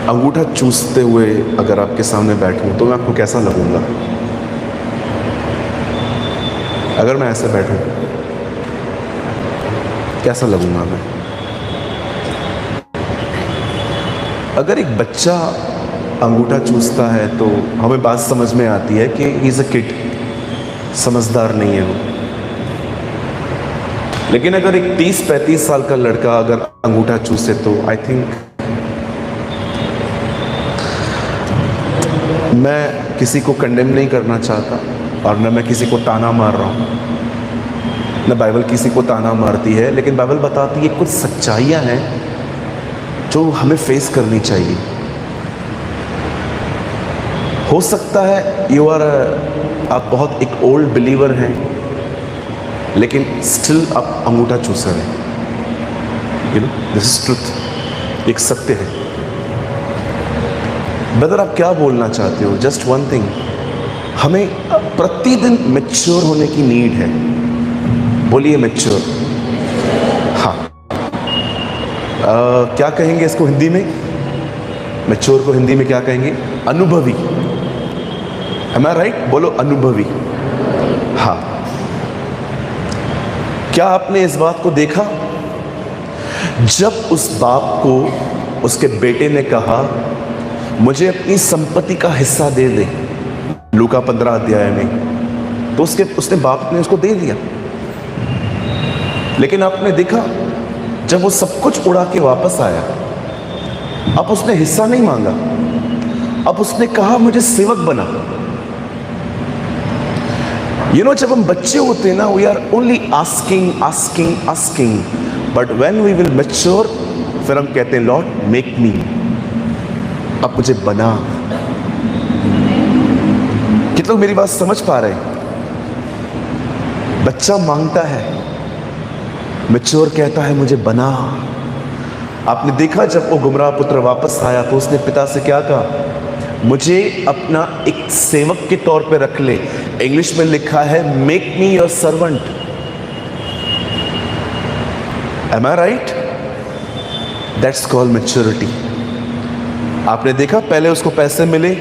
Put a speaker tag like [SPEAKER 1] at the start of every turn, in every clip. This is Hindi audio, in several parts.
[SPEAKER 1] अंगूठा चूसते हुए अगर आपके सामने बैठूं तो मैं आपको कैसा लगूंगा? अगर मैं ऐसे बैठूं कैसा लगूंगा मैं? अगर एक बच्चा अंगूठा चूसता है तो हमें बात समझ में आती है कि ही इज अ किड, समझदार नहीं है वो। लेकिन अगर एक 30-35 साल का लड़का अगर अंगूठा चूसे तो आई थिंक, मैं किसी को कंडेम नहीं करना चाहता और न मैं किसी को ताना मार रहा हूं, न बाइबल किसी को ताना मारती है, लेकिन बाइबल बताती है कुछ सच्चाइयां हैं जो हमें फेस करनी चाहिए। हो सकता है आप बहुत एक ओल्ड बिलीवर हैं लेकिन स्टिल आप अंगूठा चूस रहे हैं। You know, this is truth, एक सत्य है। ब्रदर, आप क्या बोलना चाहते हो? जस्ट वन थिंग, हमें प्रतिदिन मैच्योर होने की नीड है। बोलिए मैच्योर। हाँ, क्या कहेंगे इसको हिंदी में? मैच्योर को हिंदी में क्या कहेंगे? अनुभवी। Am I right? बोलो अनुभवी। हाँ, क्या आपने इस बात को देखा जब उस बाप को उसके बेटे ने कहा मुझे अपनी संपत्ति का हिस्सा दे दे, लूका 15 अध्याय में, तो उसने बाप ने उसको दे दिया। लेकिन आपने देखा जब वो सब कुछ उड़ा के वापस आया, अब उसने हिस्सा नहीं मांगा, अब उसने कहा मुझे सेवक बना। जब हम बच्चे होते हैं ना, we are only asking asking asking, but when we will mature, फिर हम कहते हैं लॉर्ड मेक मी, अब मुझे बना। कितने लोग मेरी बात समझ पा रहे हैं? बच्चा मांगता है, मैच्योर कहता है मुझे बना। आपने देखा जब वो गुमराह पुत्र वापस आया तो उसने पिता से क्या कहा? मुझे अपना एक सेवक के तौर पे रख ले। इंग्लिश में लिखा है make me your servant. Am I right? That's called maturity. आपने देखा पहले उसको पैसे मिले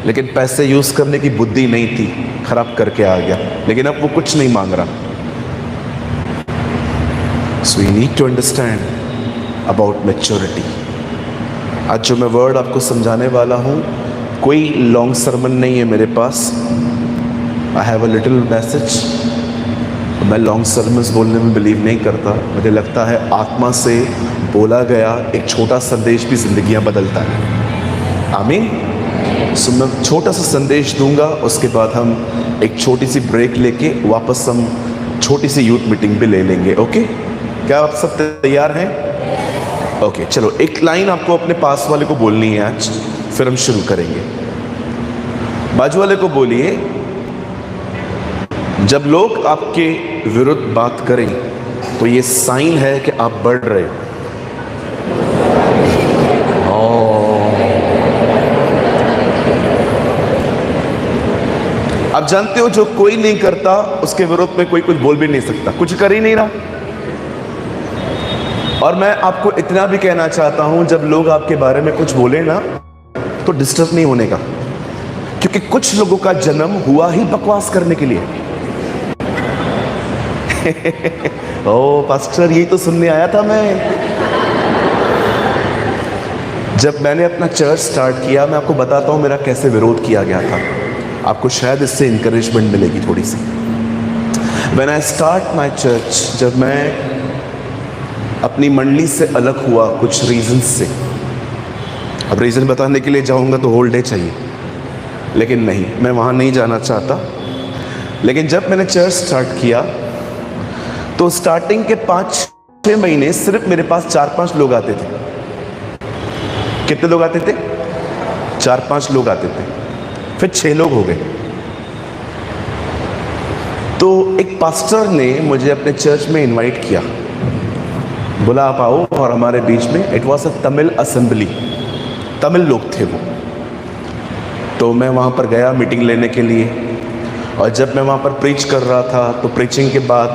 [SPEAKER 1] लेकिन पैसे यूज करने की बुद्धि नहीं थी, खराब करके आ गया, लेकिन अब वो कुछ नहीं मांग रहा। So you need to understand about maturity. आज जो मैं वर्ड आपको समझाने वाला हूँ, कोई लॉन्ग सरमन नहीं है मेरे पास। I have a little message. मैं लॉन्ग सरमन्स बोलने में बिलीव नहीं करता। मुझे लगता है आत्मा से बोला गया एक छोटा संदेश भी जिंदगियां बदलता है। आमीन। सो मैं छोटा सा संदेश दूंगा, उसके बाद हम एक छोटी सी ब्रेक लेके वापस हम छोटी सी यूथ मीटिंग भी ले लेंगे। ओके, क्या आप सब तैयार हैं? ओके, चलो एक लाइन आपको अपने पास वाले को बोलनी है आज, फिर हम शुरू करेंगे। बाजू वाले को बोलिए, जब लोग आपके विरुद्ध बात करें तो ये साइन है कि आप बढ़ रहे हो। आप जानते हो जो कोई नहीं करता उसके विरोध में कोई कुछ बोल भी नहीं सकता, कुछ कर ही नहीं रहा। और मैं आपको इतना भी कहना चाहता हूं, जब लोग आपके बारे में कुछ बोले ना तो डिस्टर्ब नहीं होने का, क्योंकि कुछ लोगों का जन्म हुआ ही बकवास करने के लिए। ओ पास्टर, यही तो सुनने आया था मैं। जब मैंने अपना चर्च स्टार्ट किया, मैं आपको बताता हूं मेरा कैसे विरोध किया गया था। आपको शायद इससे इंकरेजमेंट मिलेगी थोड़ी सी। When I start my church, जब मैं अपनी मंडली से अलग हुआ कुछ रीजंस से, अब रीजन बताने के लिए जाऊंगा तो होल डे चाहिए, लेकिन नहीं, मैं वहां नहीं जाना चाहता। लेकिन जब मैंने चर्च स्टार्ट किया तो स्टार्टिंग के 5-6 महीने सिर्फ मेरे पास 4-5 लोग आते थे। कितने लोग आते थे? 4-5 लोग आते थे, फिर 6 लोग हो गए। तो एक पास्टर ने मुझे अपने चर्च में इनवाइट किया, बोला आप आओ और हमारे बीच में। It was a Tamil assembly, Tamil लोग थे वो। तो मैं वहाँ पर गया मीटिंग लेने के लिए, और जब मैं वहाँ पर प्रीच कर रहा था तो प्रीचिंग के बाद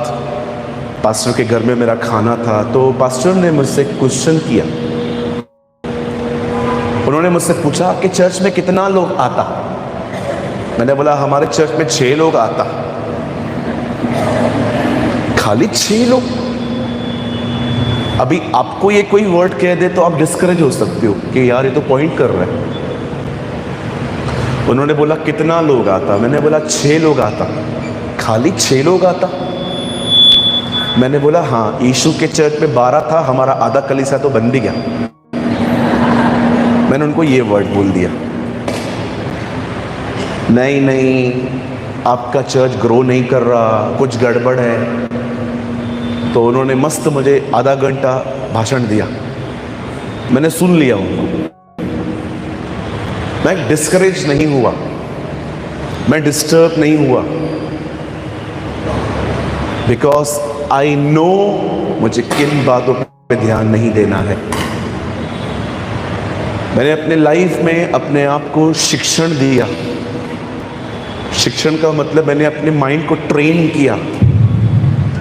[SPEAKER 1] पास्टर के घर में मेरा खाना था। तो पास्टर ने मुझसे क्वेश्चन किया, उन्होंने मुझसे पूछा आपके चर्च में कितना लोग आता? मैंने बोला हमारे चर्च में 6 लोग आता। खाली 6 लोग? अभी आपको ये कोई वर्ड कह दे तो आप डिस्करेज हो सकते हो कि यार ये तो पॉइंट कर रहा है। उन्होंने बोला कितना लोग आता? मैंने बोला 6 लोग आता। खाली 6 लोग आता? मैंने बोला हाँ, यीशु के चर्च में 12 था, हमारा आधा कलीसिया तो बन भी गया। मैंने उनको ये वर्ड बोल दिया। नहीं नहीं, आपका चर्च ग्रो नहीं कर रहा, कुछ गड़बड़ है। तो उन्होंने मस्त मुझे आधा घंटा भाषण दिया, मैंने सुन लिया उनको। मैं डिस्करेज नहीं हुआ, मैं डिस्टर्ब नहीं हुआ, बिकॉज आई नो मुझे किन बातों पे ध्यान नहीं देना है। मैंने अपने लाइफ में अपने आप को शिक्षण दिया। शिक्षण का मतलब मैंने अपने माइंड को ट्रेन किया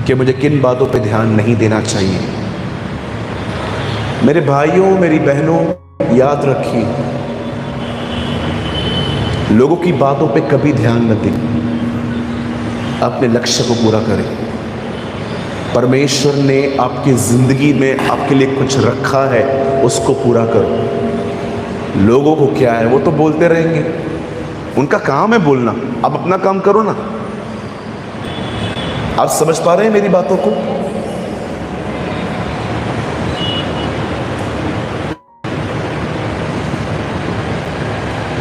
[SPEAKER 1] कि मुझे किन बातों पे ध्यान नहीं देना चाहिए। मेरे भाइयों, मेरी बहनों, याद रखिए, लोगों की बातों पे कभी ध्यान न दें, अपने लक्ष्य को पूरा करें। परमेश्वर ने आपकी जिंदगी में आपके लिए कुछ रखा है, उसको पूरा करो। लोगों को क्या है, वो तो बोलते रहेंगे, उनका काम है बोलना, आप अपना काम करो ना। आप समझ पा रहे हैं मेरी बातों को?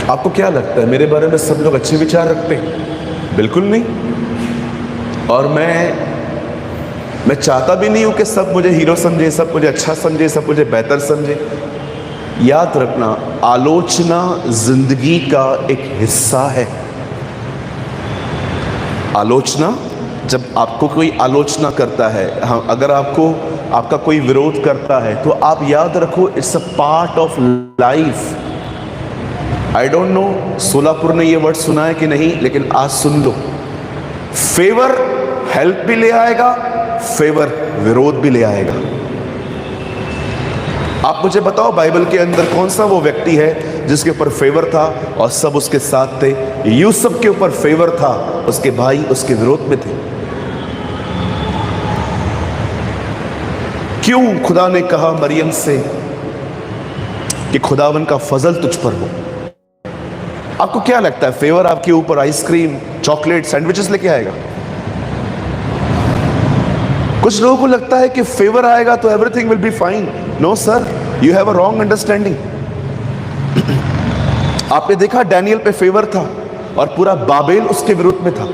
[SPEAKER 1] आपको क्या लगता है मेरे बारे में सब लोग अच्छे विचार रखते हैं? बिल्कुल नहीं। और मैं चाहता भी नहीं हूं कि सब मुझे हीरो समझे, सब मुझे अच्छा समझे, सब मुझे बेहतर समझे। याद रखना, आलोचना जिंदगी का एक हिस्सा है। आलोचना, जब आपको कोई आलोचना करता है, हाँ, अगर आपका कोई विरोध करता है तो आप याद रखो, it's a part of life. I don't know Solapur ने ये वर्ड सुना है कि नहीं, लेकिन आज सुन लो। फेवर हेल्प भी ले आएगा, फेवर विरोध भी ले आएगा। आप मुझे बताओ, बाइबल के अंदर कौन सा वो व्यक्ति है जिसके ऊपर फेवर था और सब उसके साथ थे? यूसुफ के ऊपर फेवर था, उसके भाई उसके विरोध में थे। क्यों खुदा ने कहा मरियम से कि खुदावन का फजल तुझ पर हो? आपको क्या लगता है, फेवर आपके ऊपर आइसक्रीम, चॉकलेट, सैंडविचेस लेके आएगा? कुछ लोगों को लगता है कि फेवर आएगा तो everything will be fine. No sir, you have a wrong understanding. आपने देखा डैनियल पे फेवर था और पूरा बाबेल उसके विरुद्ध में था।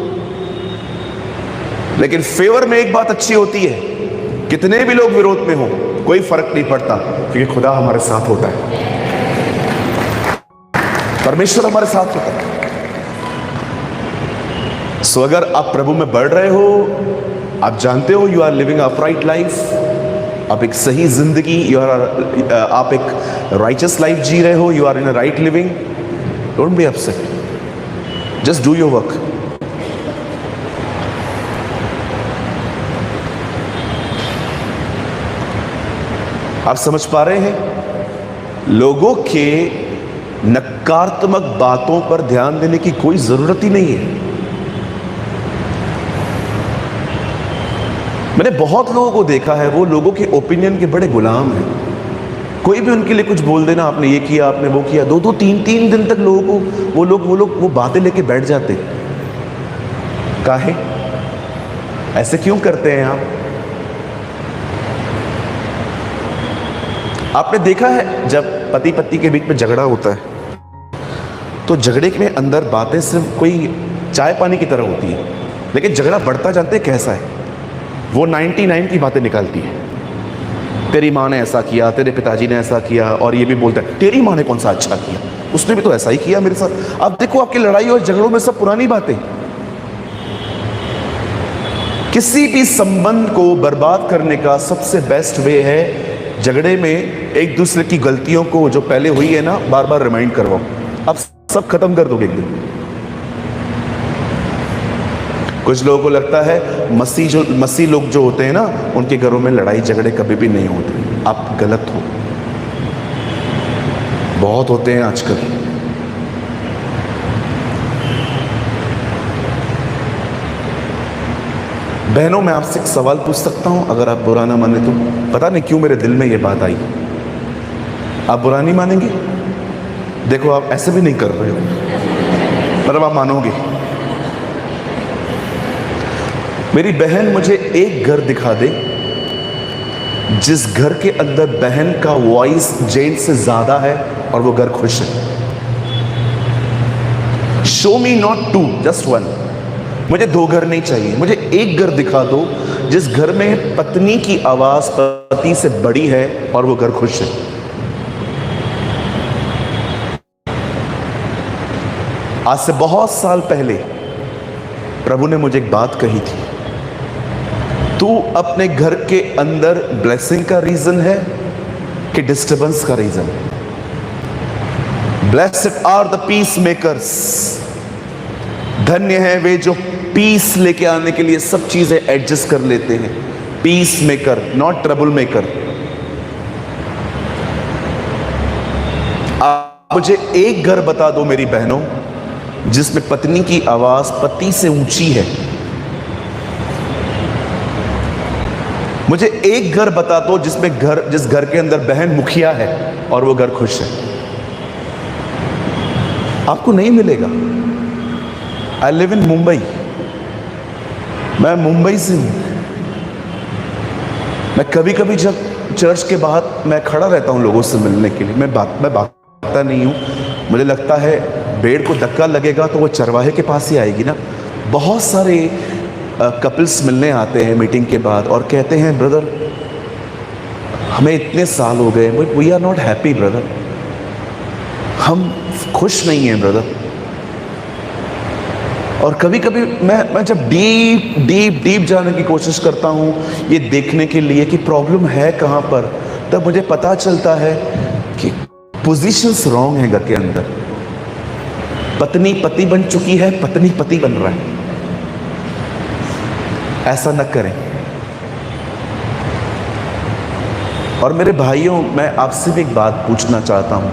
[SPEAKER 1] लेकिन फेवर में एक बात अच्छी होती है, कितने भी लोग विरोध में हो कोई फर्क नहीं पड़ता, क्योंकि खुदा हमारे साथ होता है, परमेश्वर हमारे साथ होता है। सो अगर आप प्रभु में बढ़ रहे हो, आप जानते हो you are living a upright life, आप एक सही जिंदगी, आप एक राइचस लाइफ जी रहे हो, you are in a right living, don't be upset, just do your work. आप समझ पा रहे हैं? लोगों के नकारात्मक बातों पर ध्यान देने की कोई जरूरत ही नहीं है। मैंने बहुत लोगों को देखा है, वो लोगों के ओपिनियन के बड़े गुलाम हैं। कोई भी उनके लिए कुछ बोल देना, आपने ये किया, आपने वो किया, 2-2, 3-3 दिन तक लोगों को वो बातें लेके बैठ जाते। काहे? ऐसे क्यों करते हैं आप? आपने देखा है जब पति पत्नी के बीच में झगड़ा होता है तो झगड़े के अंदर बातें सिर्फ कोई चाय पानी की तरह होती है, लेकिन झगड़ा बढ़ता जानते हैं कैसा है? वो 99 की बातें निकालती है। तेरी माँ ने ऐसा किया, तेरे पिताजी ने ऐसा किया, और ये भी बोलता है तेरी माँ ने कौन सा अच्छा किया, उसने भी तो ऐसा ही किया मेरे साथ। अब देखो आपकी लड़ाई और झगड़ों में सब पुरानी बातें। किसी भी संबंध को बर्बाद करने का सबसे बेस्ट वे है झगड़े में एक दूसरे की गलतियों को जो पहले हुई है ना, बार बार रिमाइंड करवाओ। अब सब खत्म कर दोगे एक दिन। कुछ लोगों को लगता है मसीह लोग जो होते हैं ना, उनके घरों में लड़ाई झगड़े कभी भी नहीं होते। आप गलत हो। बहुत होते हैं आजकल। बहनों, मैं आपसे एक सवाल पूछ सकता हूं, अगर आप बुरा ना माने तो? पता नहीं क्यों मेरे दिल में ये बात आई। आप बुरा नहीं मानेंगे? देखो, आप ऐसे भी नहीं कर रहे हो, पर अब आप मानोगे। मेरी बहन मुझे एक घर दिखा दे जिस घर के अंदर बहन का वॉइस जेंट से ज्यादा है और वो घर खुश है। Show me not two, just one. मुझे 2 घर नहीं चाहिए, मुझे एक घर दिखा दो जिस घर में पत्नी की आवाज पति से बड़ी है और वो घर खुश है। आज से बहुत साल पहले प्रभु ने मुझे एक बात कही थी, तू अपने घर के अंदर ब्लेसिंग का रीजन है कि डिस्टर्बेंस का reason? Blessed are the peace makers, धन्य है वे जो पीस लेके आने के लिए सब चीजें एडजस्ट कर लेते हैं। Peace maker, not trouble maker. आप मुझे एक घर बता दो मेरी बहनों जिसमें पत्नी की आवाज पति से ऊंची है। मुझे एक घर बता दो जिस घर के अंदर बहन मुखिया है और वो घर खुश है। आपको नहीं मिलेगा। आई लिव इन मुंबई, मैं मुंबई से हूं। मैं कभी कभी जब चर्च के बाहर मैं खड़ा रहता हूं लोगों से मिलने के लिए, मैं भागता नहीं हूं। मुझे लगता है भेड़ को धक्का लगेगा तो वो चरवाहे के पास ही आएगी ना। बहुत सारे कपल्स मिलने आते हैं मीटिंग के बाद और कहते हैं, ब्रदर हमें इतने साल हो गए, but we are not happy brother, हम खुश नहीं हैं ब्रदर। और कभी कभी मैं जब डीप जाने की कोशिश करता हूँ ये देखने के लिए कि प्रॉब्लम है कहाँ पर, तब मुझे पता चलता है कि पोजीशंस रॉन्ग है घर के अंदर। पत्नी पति बन चुकी है, पत्नी पति बन रहा है। ऐसा न करें। और मेरे भाइयों, मैं आपसे भी एक बात पूछना चाहता हूं,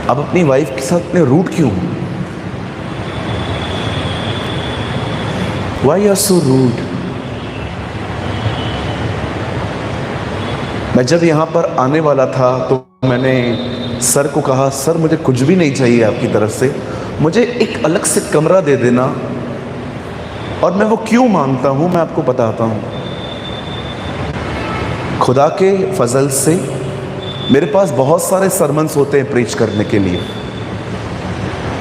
[SPEAKER 1] आप अपनी वाइफ के साथ इतने रूड क्यों? Why you are so rude? मैं जब यहां पर आने वाला था तो मैंने सर को कहा, सर मुझे कुछ भी नहीं चाहिए आपकी तरफ से, मुझे एक अलग से कमरा दे देना। और मैं वो क्यों मांगता हूं मैं आपको बताता हूं। खुदा के फजल से मेरे पास बहुत सारे सरमन्स होते हैं प्रीच करने के लिए।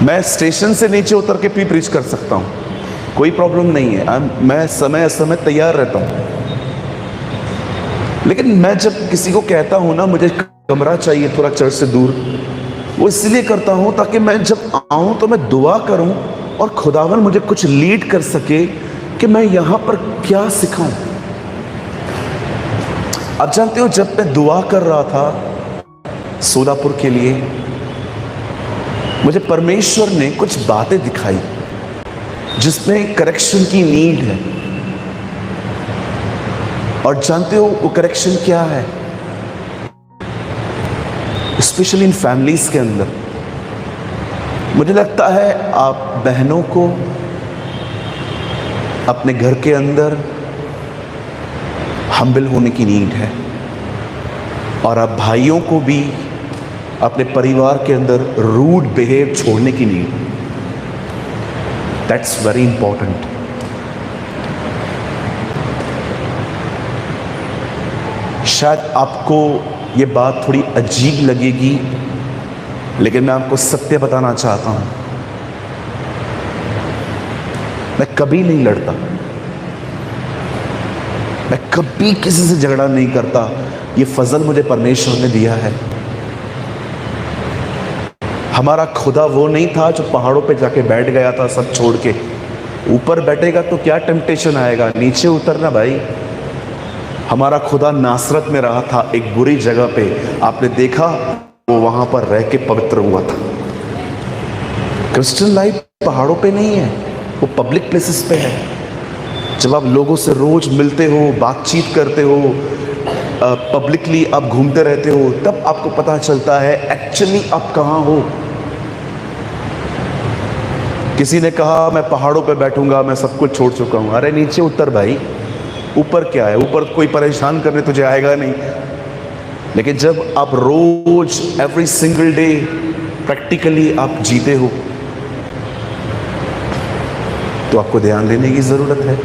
[SPEAKER 1] मैं स्टेशन से नीचे उतर के भी प्रीच कर सकता हूं, कोई प्रॉब्लम नहीं है। मैं समय तैयार रहता हूं। लेकिन मैं जब किसी को कहता हूं ना मुझे कमरा चाहिए थोड़ा चर्च से दूर, वो इसलिए करता हूं ताकि मैं जब आऊं तो मैं दुआ करूं और खुदावन मुझे कुछ लीड कर सके कि मैं यहां पर क्या सिखाऊं। आप जानते हो, जब मैं दुआ कर रहा था सोलापुर के लिए, मुझे परमेश्वर ने कुछ बातें दिखाई जिसमें करेक्शन की नीड है। और जानते हो वो करेक्शन क्या है? स्पेशली इन फैमिलीज के अंदर मुझे लगता है आप बहनों को अपने घर के अंदर हम्बल होने की नीड है, और आप भाइयों को भी अपने परिवार के अंदर रूड बिहेव छोड़ने की नीड। That's very important. शायद आपको ये बात थोड़ी अजीब लगेगी, लेकिन मैं आपको सत्य बताना चाहता हूं। मैं कभी नहीं लड़ता, मैं कभी किसी से झगड़ा नहीं करता। ये फजल मुझे परमेश्वर ने दिया है। हमारा खुदा वो नहीं था जो पहाड़ों पे जाके बैठ गया था सब छोड़ के। ऊपर बैठेगा तो क्या टेम्पटेशन आएगा, नीचे उतरना भाई। हमारा खुदा नासरत में रहा था, एक बुरी जगह पे, आपने देखा वो वहां पर रह के पवित्र हुआ था। क्रिश्चियन लाइफ पहाड़ों पे नहीं है, वो पब्लिक प्लेसेस पे है। जब आप लोगों से रोज मिलते हो, बातचीत करते हो, पब्लिकली आप घूमते रहते हो, तब आपको पता चलता है एक्चुअली आप कहाँ हो। किसी ने कहा मैं पहाड़ों पे बैठूंगा, मैं सब कुछ छोड़ चुका हूं। अरे नीचे उतर भाई, ऊपर क्या है? ऊपर कोई परेशान करने तुझे आएगा नहीं। लेकिन जब आप रोज एवरी सिंगल डे प्रैक्टिकली आप जीते हो, तो आपको ध्यान देने की जरूरत है।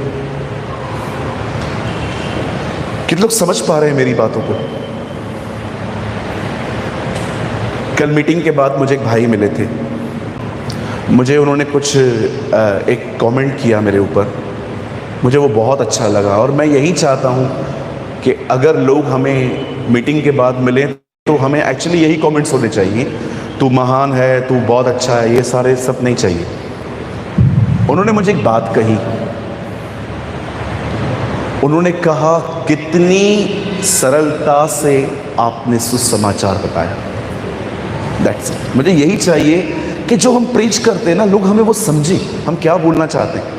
[SPEAKER 1] कितने लोग समझ पा रहे हैं मेरी बातों को? कल मीटिंग के बाद मुझे एक भाई मिले थे। मुझे उन्होंने कुछ एक कमेंट किया मेरे ऊपर, मुझे वो बहुत अच्छा लगा। और मैं यही चाहता हूँ कि अगर लोग हमें मीटिंग के बाद मिले तो हमें एक्चुअली यही कमेंट्स होने चाहिए, तू महान है, तू बहुत अच्छा है, ये सारे सब नहीं चाहिए। उन्होंने मुझे एक बात कही, उन्होंने कहा कितनी सरलता से आपने सुसमाचार बताया। That's it. मुझे यही चाहिए कि जो हम प्रीच करते हैं ना, लोग हमें वो समझें, हम क्या बोलना चाहते हैं।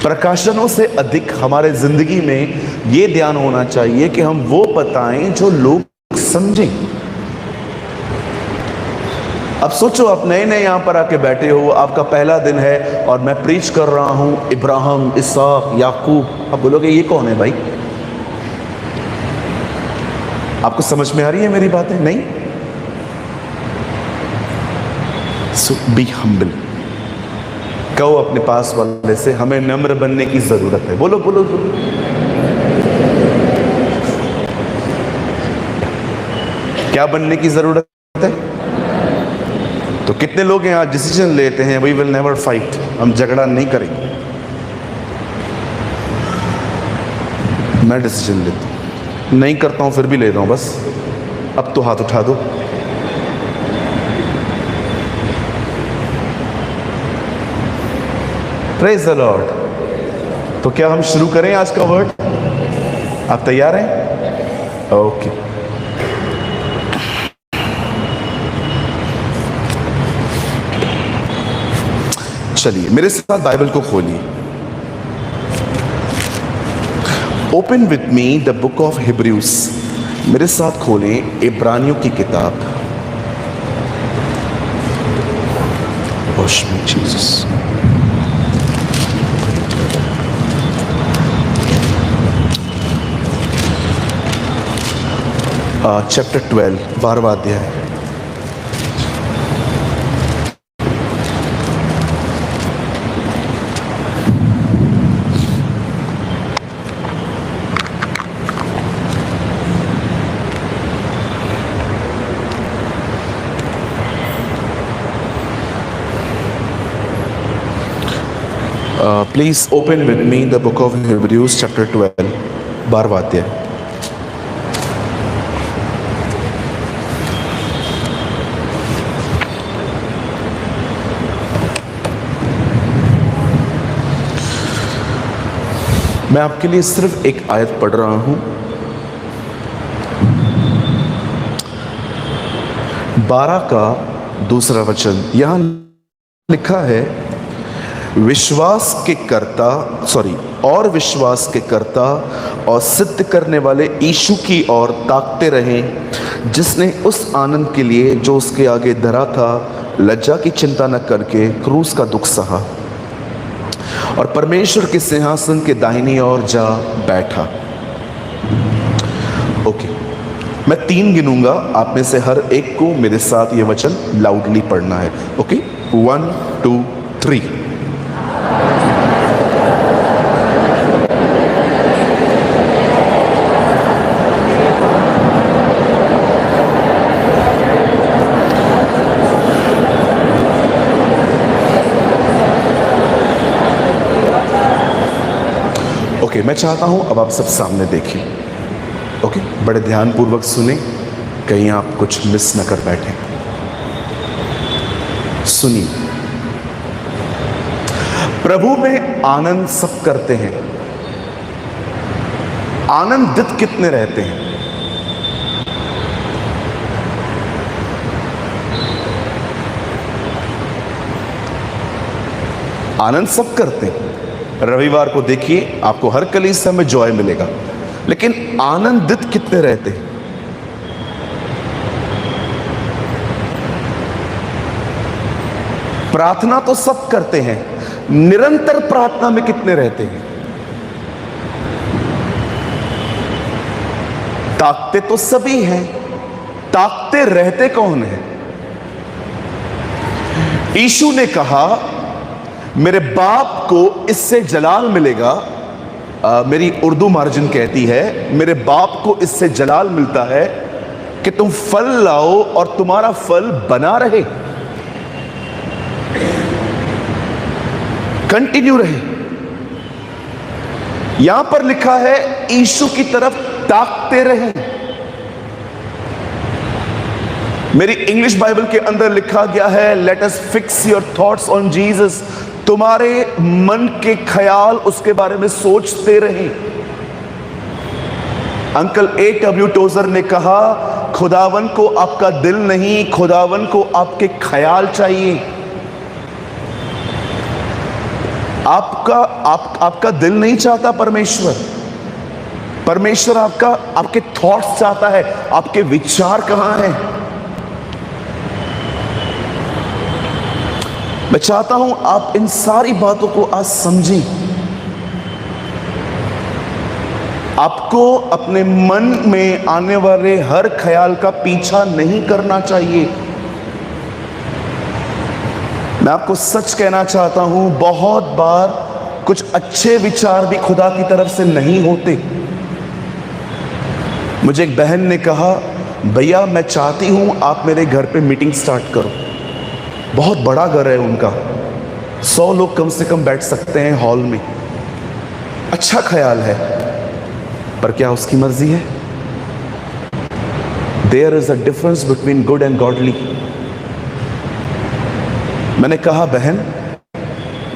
[SPEAKER 1] प्रकाशनों से अधिक हमारे जिंदगी में ये ध्यान होना चाहिए कि हम वो बताएं जो लोग समझें। अब सोचो, आप नए नए यहां पर आके बैठे हो, आपका पहला दिन है और मैं प्रीच कर रहा हूं इब्राहिम, इसहाक, याकूब। आप बोलोगे ये कौन है भाई? आपको समझ में आ रही है मेरी बातें? नहीं। सो बी हम्बल। कहो अपने पास वाले से, हमें नम्र बनने की जरूरत है। बोलो बोलो बोलो। क्या बनने की जरूरत है? तो कितने लोग यहाँ डिसीजन लेते हैं, वी विल नेवर फाइट, हम झगड़ा नहीं करेंगे। मैं डिसीजन लेता हूं, नहीं करता हूं फिर भी ले रहा हूं बस। अब तो हाथ उठा दो। Praise the Lord. तो क्या हम शुरू करें आज का वर्ड? आप तैयार हैं? ओके। चलिए मेरे साथ बाइबल को खोलिए। Open with me the book of Hebrews. मेरे साथ खोलें इब्रानियों की किताब। वॉश मी जीसस। चैप्टर 12, 12वां अध्याय। Please open with me the book of Hebrews chapter 12, 12वां अध्याय। मैं आपके लिए सिर्फ एक आयत पढ़ रहा हूं। 12 का दूसरा वचन यहां लिखा है, विश्वास के कर्ता और सिद्ध करने वाले यीशु की ओर ताकते रहें, जिसने उस आनंद के लिए जो उसके आगे धरा था लज्जा की चिंता न करके क्रूस का दुख सहा और परमेश्वर के सिंहासन के दाहिनी ओर जा बैठा। ओके, मैं 3 गिनूंगा, आप में से हर एक को मेरे साथ ये वचन लाउडली पढ़ना है। ओके, 1 2 3। ओके, मैं चाहता हूं अब आप सब सामने देखिए। ओके, बड़े ध्यानपूर्वक सुने, कहीं आप कुछ मिस न कर बैठे। सुनिए, प्रभु में आनंद सब करते हैं। आनंदित कितने रहते हैं? आनंद सब करते हैं। रविवार को देखिए, आपको हर कलीसिया में जॉय मिलेगा। लेकिन आनंदित कितने रहते हैं? प्रार्थना तो सब करते हैं, निरंतर प्रार्थना में कितने रहते हैं? ताकते तो सभी हैं, ताकते रहते कौन है? यीशु ने कहा मेरे बाप को इससे जलाल मिलेगा। मेरी उर्दू मार्जिन कहती है मेरे बाप को इससे जलाल मिलता है कि तुम फल लाओ और तुम्हारा फल बना रहे, कंटिन्यू रहे। यहां पर लिखा है यीशु की तरफ ताकते रहें। मेरी इंग्लिश बाइबल के अंदर लिखा गया है let us fix your thoughts on Jesus. तुम्हारे मन के ख्याल उसके बारे में सोचते रहें। Uncle A.W. टोजर ने कहा खुदावन को आपका दिल नहीं, खुदावन को आपके ख्याल चाहिए। आपका दिल नहीं चाहता परमेश्वर, परमेश्वर आपके थॉट्स चाहता है। आपके विचार कहां हैं? मैं चाहता हूं आप इन सारी बातों को आज समझें। आपको अपने मन में आने वाले हर ख्याल का पीछा नहीं करना चाहिए। मैं आपको सच कहना चाहता हूं, बहुत बार कुछ अच्छे विचार भी खुदा की तरफ से नहीं होते। मुझे एक बहन ने कहा भैया मैं चाहती हूं आप मेरे घर पे मीटिंग स्टार्ट करो। बहुत बड़ा घर है उनका, 100 लोग कम से कम बैठ सकते हैं हॉल में। अच्छा ख्याल है, पर क्या उसकी मर्जी है? There is a difference between good and godly. मैंने कहा बहन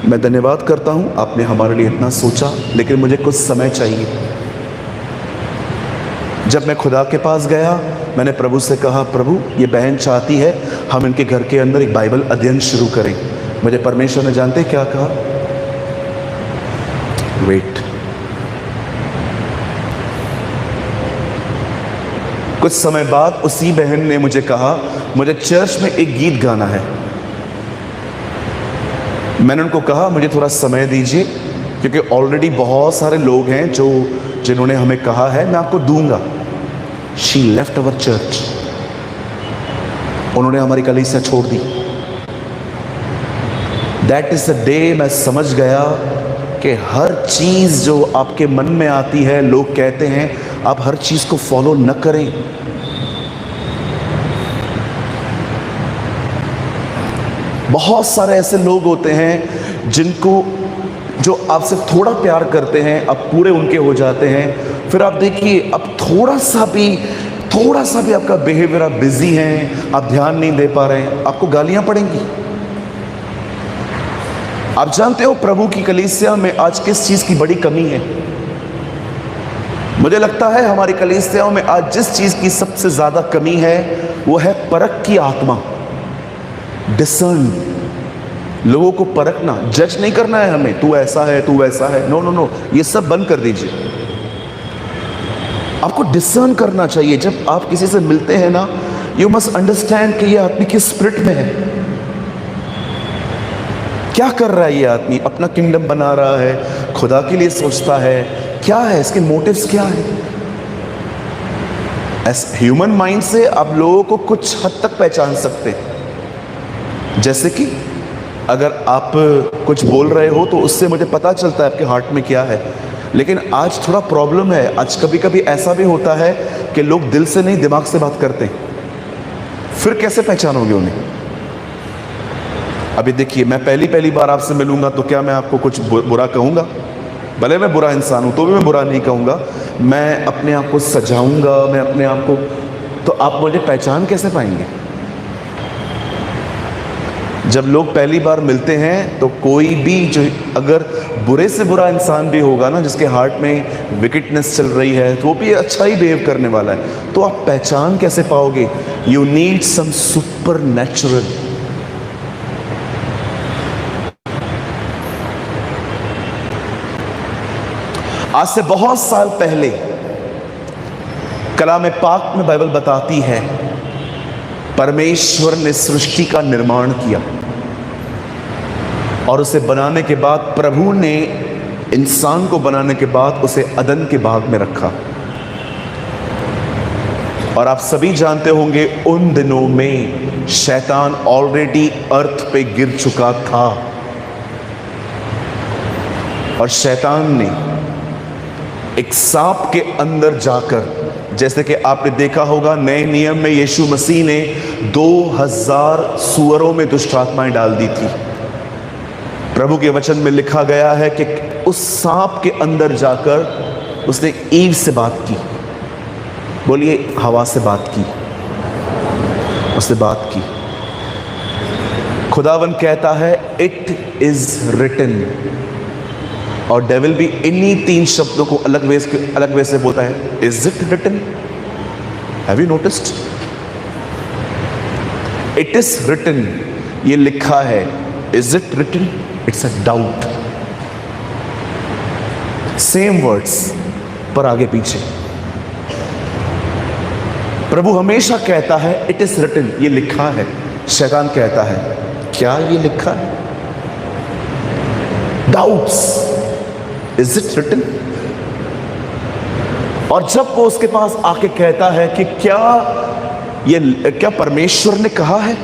[SPEAKER 1] मैं धन्यवाद करता हूं आपने हमारे लिए इतना सोचा, लेकिन मुझे कुछ समय चाहिए। जब मैं खुदा के पास गया मैंने प्रभु से कहा प्रभु ये बहन चाहती है हम इनके घर के अंदर एक बाइबल अध्ययन शुरू करें। मुझे परमेश्वर ने जानते क्या कहा? वेट। कुछ समय बाद उसी बहन ने मुझे कहा मुझे चर्च में एक गीत गाना है। मैंने उनको कहा मुझे थोड़ा समय दीजिए, क्योंकि ऑलरेडी बहुत सारे लोग हैं जिन्होंने हमें कहा है मैं आपको दूंगा। She left our church. उन्होंने हमारी कलीसिया छोड़ दी। दैट इज द डे मैं समझ गया कि हर चीज जो आपके मन में आती है, लोग कहते हैं आप हर चीज को फॉलो न करें। बहुत सारे ऐसे लोग होते हैं जो आपसे थोड़ा प्यार करते हैं, अब पूरे उनके हो जाते हैं। फिर आप देखिए अब थोड़ा सा भी आपका बिहेवियर, आप बिजी हैं, आप ध्यान नहीं दे पा रहे हैं, आपको गालियां पड़ेंगी। आप जानते हो प्रभु की कलीसिया में आज किस चीज की बड़ी कमी है? मुझे लगता है हमारी कलीसियाओं में आज जिस चीज की सबसे ज्यादा कमी है वो है परख की आत्मा। डिसर्न, लोगों को परखना। जज नहीं करना है हमें, तू ऐसा है तू वैसा है, नो नो नो, ये सब बंद कर दीजिए। आपको डिसर्न करना चाहिए। जब आप किसी से मिलते हैं ना, यू मस्ट अंडरस्टैंड कि ये आदमी किस स्पिरिट में है, क्या कर रहा है ये आदमी, अपना किंगडम बना रहा है, खुदा के लिए सोचता है, क्या है इसके मोटिव्स क्या है। एस ह्यूमन माइंड से आप लोगों को कुछ हद तक पहचान सकते हैं। जैसे कि अगर आप कुछ बोल रहे हो तो उससे मुझे पता चलता है आपके हार्ट में क्या है। लेकिन आज थोड़ा प्रॉब्लम है, आज कभी कभी ऐसा भी होता है कि लोग दिल से नहीं दिमाग से बात करते हैं। फिर कैसे पहचानोगे उन्हें? अभी देखिए मैं पहली बार आपसे मिलूंगा तो क्या मैं आपको कुछ बुरा कहूंगा? भले मैं बुरा इंसान हूं तो भी मैं बुरा नहीं कहूंगा। मैं अपने आप को सजाऊंगा, मैं अपने आप को, तो आप मुझे पहचान कैसे पाएंगे? जब लोग पहली बार मिलते हैं तो कोई भी जो अगर बुरे से बुरा इंसान भी होगा ना, जिसके हार्ट में विकेटनेस चल रही है, तो वो भी अच्छा ही बिहेव करने वाला है। तो आप पहचान कैसे पाओगे? You need some supernatural. आज से बहुत साल पहले कलाम पाक में बाइबल बताती है परमेश्वर ने सृष्टि का निर्माण किया और उसे बनाने के बाद प्रभु ने इंसान को बनाने के बाद उसे अदन के बाग में रखा। और आप सभी जानते होंगे उन दिनों में शैतान ऑलरेडी अर्थ पे गिर चुका था और शैतान ने एक सांप के अंदर जाकर, जैसे कि आपने देखा होगा नए नियम में यीशु मसीह ने 2000 सूअरों में दुष्ट आत्माएं डाल दी थी। प्रभु के वचन में लिखा गया है कि उस सांप के अंदर जाकर उसने ईव से बात की, बोलिए हवा से बात की, उससे बात की। खुदावन कहता है इट इज रिटन, और डेविल भी इन्हीं 3 शब्दों को अलग वे से बोलता है, is it written? Have you noticed? It is written, ये लिखा है। Is it written? It's a doubt. Same words पर आगे पीछे। प्रभु हमेशा कहता है इट इज रिटन, ये लिखा है। शैतान कहता है क्या ये लिखा है? Doubts, is it written? और जब वो उसके पास आके कहता है कि क्या परमेश्वर ने कहा है,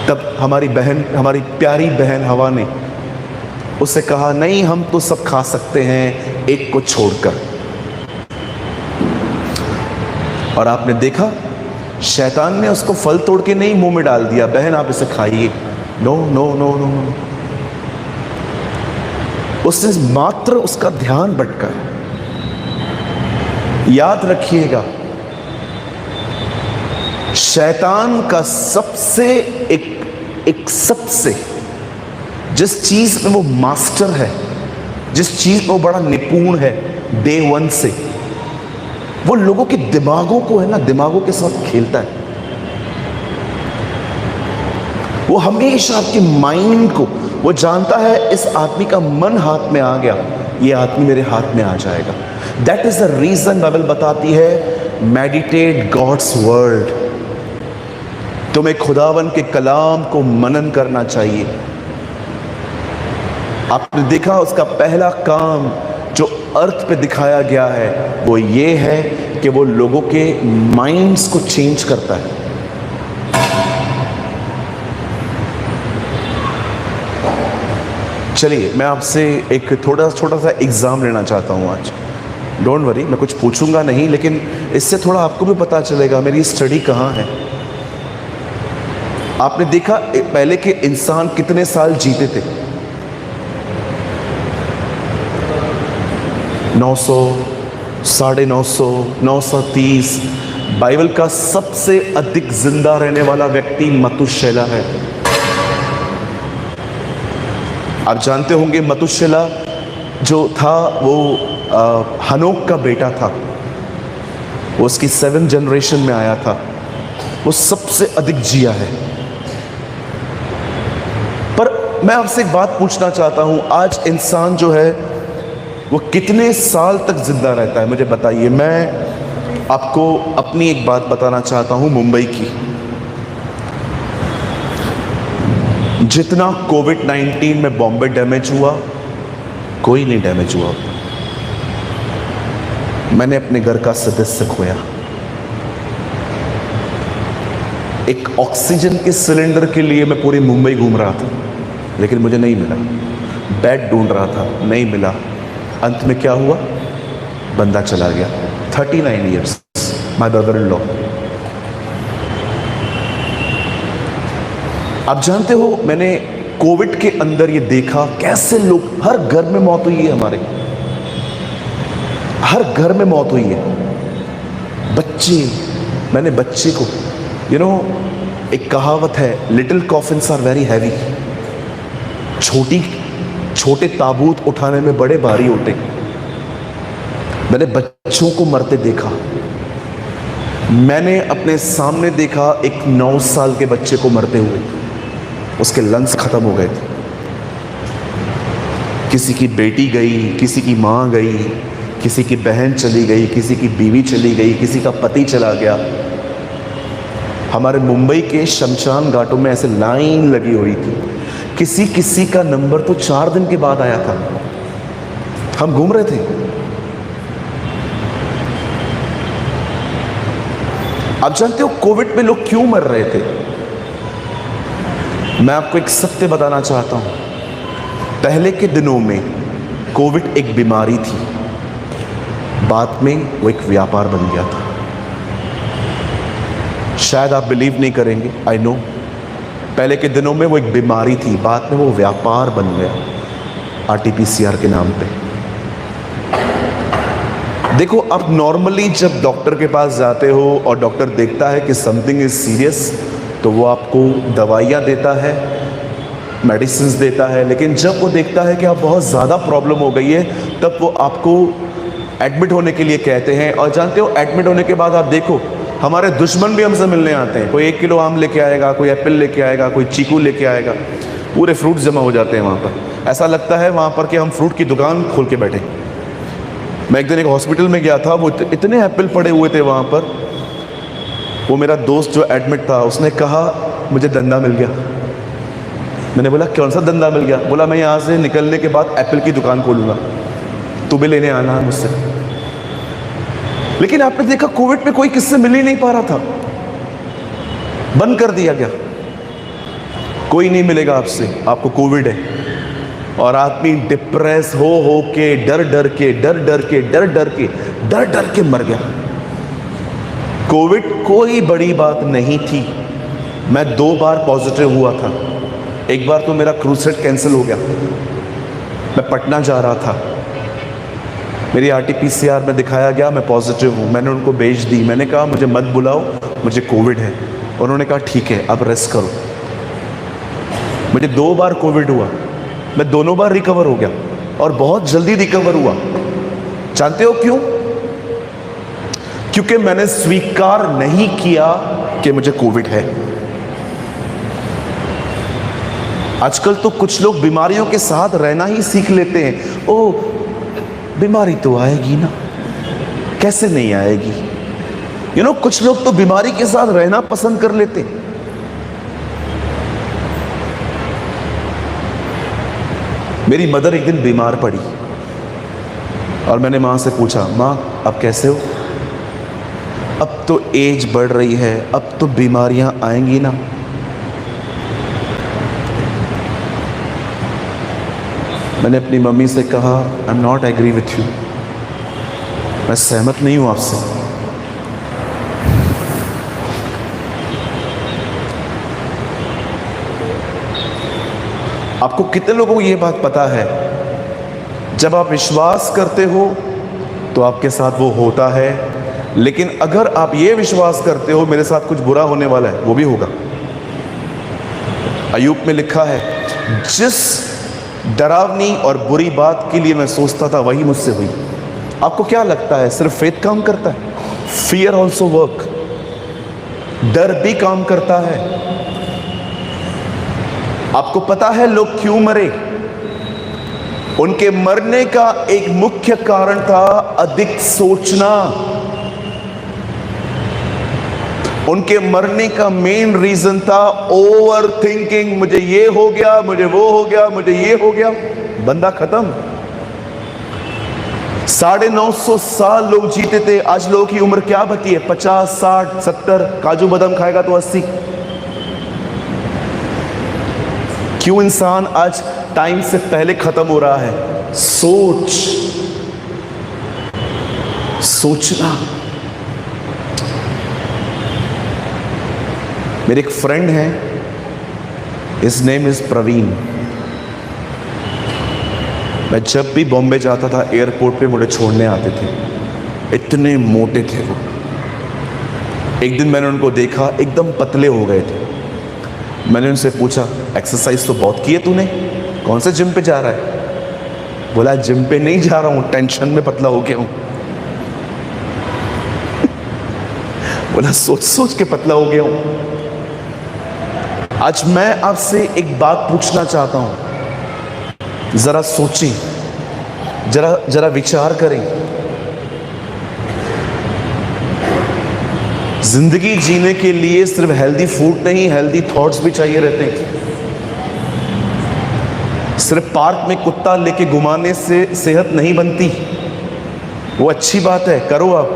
[SPEAKER 1] तब हमारी प्यारी बहन हवा ने उससे कहा नहीं, हम तो सब खा सकते हैं एक को छोड़कर। और आपने देखा शैतान ने उसको फल तोड़ के नहीं मुंह में डाल दिया, बहन आप इसे खाइए। No no no no no, उसने मात्र उसका ध्यान भटकाया। याद रखिएगा, शैतान का सबसे सबसे जिस चीज में वो मास्टर है, जिस चीज में वो बड़ा निपुण है डे 1 से, वो लोगों के दिमागों को है ना, दिमागों के साथ खेलता है। वो हमेशा आपके माइंड को, वो जानता है इस आदमी का मन हाथ में आ गया, ये आदमी मेरे हाथ में आ जाएगा। That is the reason Bible बताती है मेडिटेट गॉड्स वर्ड। तुम्हें खुदावन के कलाम को मनन करना चाहिए। आपने देखा उसका पहला काम जो अर्थ पे दिखाया गया है वो ये है कि वो लोगों के माइंड्स को चेंज करता है। चलिए मैं आपसे एक छोटा सा एग्जाम लेना चाहता हूं आज। डोंट वरी, मैं कुछ पूछूंगा नहीं, लेकिन इससे थोड़ा आपको भी पता चलेगा मेरी स्टडी कहाँ है। आपने देखा पहले के इंसान कितने साल जीते थे? 900, 950, 930। बाइबल का सबसे अधिक जिंदा रहने वाला व्यक्ति मतुशेला है। आप जानते होंगे मतुशेला जो था वो हनोक का बेटा था, वो उसकी 7th जनरेशन में आया था, वो सबसे अधिक जिया है। पर मैं आपसे एक बात पूछना चाहता हूं, आज इंसान जो है वो कितने साल तक जिंदा रहता है मुझे बताइए। मैं आपको अपनी एक बात बताना चाहता हूं मुंबई की। जितना कोविड-19 में बॉम्बे डैमेज हुआ, कोई नहीं डैमेज हुआ। मैंने अपने घर का सदस्य खोया। एक ऑक्सीजन के सिलेंडर के लिए मैं पूरी मुंबई घूम रहा था, लेकिन मुझे नहीं मिला। बेड ढूंढ रहा था, नहीं मिला। अंत में क्या हुआ? बंदा चला गया। 39 years, my brother in law. आप जानते हो मैंने कोविड के अंदर ये देखा कैसे लोग, हर घर में मौत हुई है, हमारे हर घर में मौत हुई है। बच्चे, मैंने बच्चे को एक कहावत है, little coffins are very heavy. छोटे ताबूत उठाने में बड़े भारी होते। मैंने बच्चों को मरते देखा। मैंने अपने सामने देखा एक 9 साल के बच्चे को मरते हुए, उसके लंग्स खत्म हो गए थे। किसी की बेटी गई, किसी की माँ गई, किसी की बहन चली गई, किसी की बीवी चली गई, किसी का पति चला गया। हमारे मुंबई के शमशान घाटों में ऐसे लाइन लगी हुई थी, किसी किसी का नंबर तो 4 दिन के बाद आया था। हम घूम रहे थे, आप जानते हो कोविड में लोग क्यों मर रहे थे? मैं आपको एक सत्य बताना चाहता हूं। पहले के दिनों में कोविड एक बीमारी थी, बाद में वो एक व्यापार बन गया था। शायद आप बिलीव नहीं करेंगे, आई नो। पहले के दिनों में वो एक बीमारी थी, बाद में वो व्यापार बन गया आरटीपीसीआर के नाम पे। देखो, आप नॉर्मली जब डॉक्टर के पास जाते हो और डॉक्टर देखता है कि समथिंग इज सीरियस, तो वो आपको दवाइयाँ देता है, मेडिसिन देता है। लेकिन जब वो देखता है कि आप बहुत ज़्यादा प्रॉब्लम हो गई है, तब वो आपको एडमिट होने के लिए कहते हैं। और जानते हो, एडमिट होने के बाद आप देखो, हमारे दुश्मन भी हमसे मिलने आते हैं। कोई 1 किलो आम लेके आएगा, कोई एप्पल लेके आएगा, कोई चीकू लेके आएगा, पूरे फ्रूट जमा हो जाते हैं वहाँ पर। ऐसा लगता है वहाँ पर कि हम फ्रूट की दुकान खोल के बैठे। मैं एक दिन एक हॉस्पिटल में गया था, वो इतने एप्पल पड़े हुए थे वहाँ पर। वो मेरा दोस्त जो एडमिट था, उसने कहा मुझे धंधा मिल गया। मैंने बोला कौन सा धंधा मिल गया? बोला मैं यहाँ से निकलने के बाद एप्पल की दुकान खोलूँगा, तू भी लेने आना है मुझसे। लेकिन आपने देखा कोविड में कोई किससे मिल ही नहीं पा रहा था, बंद कर दिया गया। कोई नहीं मिलेगा आपसे, आपको कोविड है। और आदमी डिप्रेस हो के डर डर के मर गया। कोविड कोई बड़ी बात नहीं थी। मैं 2 बार पॉजिटिव हुआ था। एक बार तो मेरा क्रूसेट कैंसिल हो गया, मैं पटना जा रहा था, मेरी आरटीपीसीआर में दिखाया गया मैं पॉजिटिव हूँ। मैंने उनको भेज दी, मैंने कहा मुझे मत बुलाओ, मुझे कोविड है। उन्होंने कहा ठीक है, अब रेस्ट करो। मुझे 2 बार कोविड हुआ, मैं दोनों बार रिकवर हो गया और बहुत जल्दी रिकवर हुआ। जानते हो क्यों? क्योंकि मैंने स्वीकार नहीं किया कि मुझे कोविड है। आजकल तो कुछ लोग बीमारियों के साथ रहना ही सीख लेते हैं। ओ, बीमारी तो आएगी ना, कैसे नहीं आएगी। कुछ लोग तो बीमारी के साथ रहना पसंद कर लेते हैं। मेरी मदर एक दिन बीमार पड़ी और मैंने माँ से पूछा, माँ अब कैसे हो? अब तो एज बढ़ रही है, अब तो बीमारियां आएंगी ना। मैंने अपनी मम्मी से कहा, I am not agree with you, मैं सहमत नहीं हूं आपसे। आपको कितने लोगों को यह बात पता है, जब आप विश्वास करते हो तो आपके साथ वो होता है, लेकिन अगर आप ये विश्वास करते हो मेरे साथ कुछ बुरा होने वाला है, वो भी होगा। अय्यूब में लिखा है, जिस डरावनी और बुरी बात के लिए मैं सोचता था वही मुझसे हुई। आपको क्या लगता है सिर्फ फेथ काम करता है? फियर ऑल्सो वर्क, डर भी काम करता है। आपको पता है लोग क्यों मरे? उनके मरने का एक मुख्य कारण था अधिक सोचना। उनके मरने का मेन रीजन था ओवर थिंकिंग। मुझे ये हो गया, मुझे वो हो गया, मुझे ये हो गया, बंदा खत्म। 950 साल लोग जीते थे, आज लोगों की उम्र क्या बची है? 50, 60, 70। काजू बादाम खाएगा तो 80। क्यों इंसान आज टाइम से पहले खत्म हो रहा है? सोचना। मेरे एक फ्रेंड है, हिज नेम इज प्रवीण। मैं जब भी बॉम्बे जाता था एयरपोर्ट पे मुझे छोड़ने आते थे, इतने मोटे थे वो। एक दिन मैंने उनको देखा, एकदम पतले हो गए थे। मैंने उनसे पूछा, एक्सरसाइज तो बहुत की है तूने, कौन से जिम पे जा रहा है? बोला जिम पे नहीं जा रहा हूं, टेंशन में पतला हो गया हूं। बोला सोच सोच के पतला हो गया हूं। आज मैं आपसे एक बात पूछना चाहता हूं, जरा सोचें, जरा विचार करें। जिंदगी जीने के लिए सिर्फ हेल्दी फूड नहीं, हेल्दी थॉट्स भी चाहिए रहते हैं। सिर्फ पार्क में कुत्ता लेके घुमाने से सेहत नहीं बनती, वो अच्छी बात है, करो आप।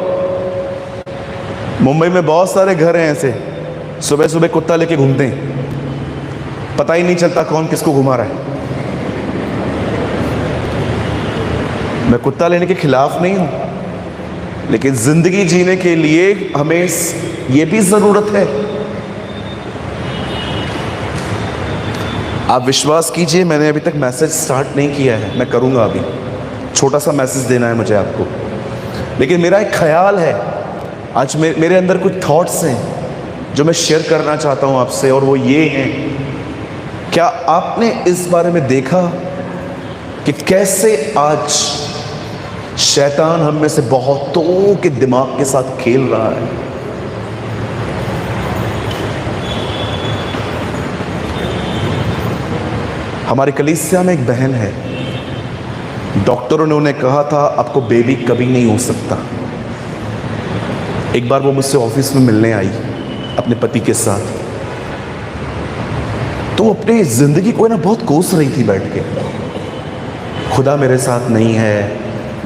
[SPEAKER 1] मुंबई में बहुत सारे घर हैं ऐसे, सुबह सुबह कुत्ता लेके घूमते हैं, पता ही नहीं चलता कौन किसको घुमा रहा है। मैं कुत्ता लेने के खिलाफ नहीं हूं, लेकिन जिंदगी जीने के लिए हमें ये भी जरूरत है। आप विश्वास कीजिए, मैंने अभी तक मैसेज स्टार्ट नहीं किया है, मैं करूंगा अभी। छोटा सा मैसेज देना है मुझे आपको, लेकिन मेरा एक ख्याल है, आज मेरे अंदर कुछ थॉट्स हैं जो मैं शेयर करना चाहता हूं आपसे, और वो ये हैं, क्या आपने इस बारे में देखा कि कैसे आज शैतान हम में से बहुतों के दिमाग के साथ खेल रहा है। हमारी कलीसिया में एक बहन है, डॉक्टरों ने उन्हें कहा था आपको बेबी कभी नहीं हो सकता। एक बार वो मुझसे ऑफिस में मिलने आई अपने पति के साथ, तो वो अपनी जिंदगी को ना बहुत कोस रही थी बैठ के। खुदा मेरे साथ नहीं है,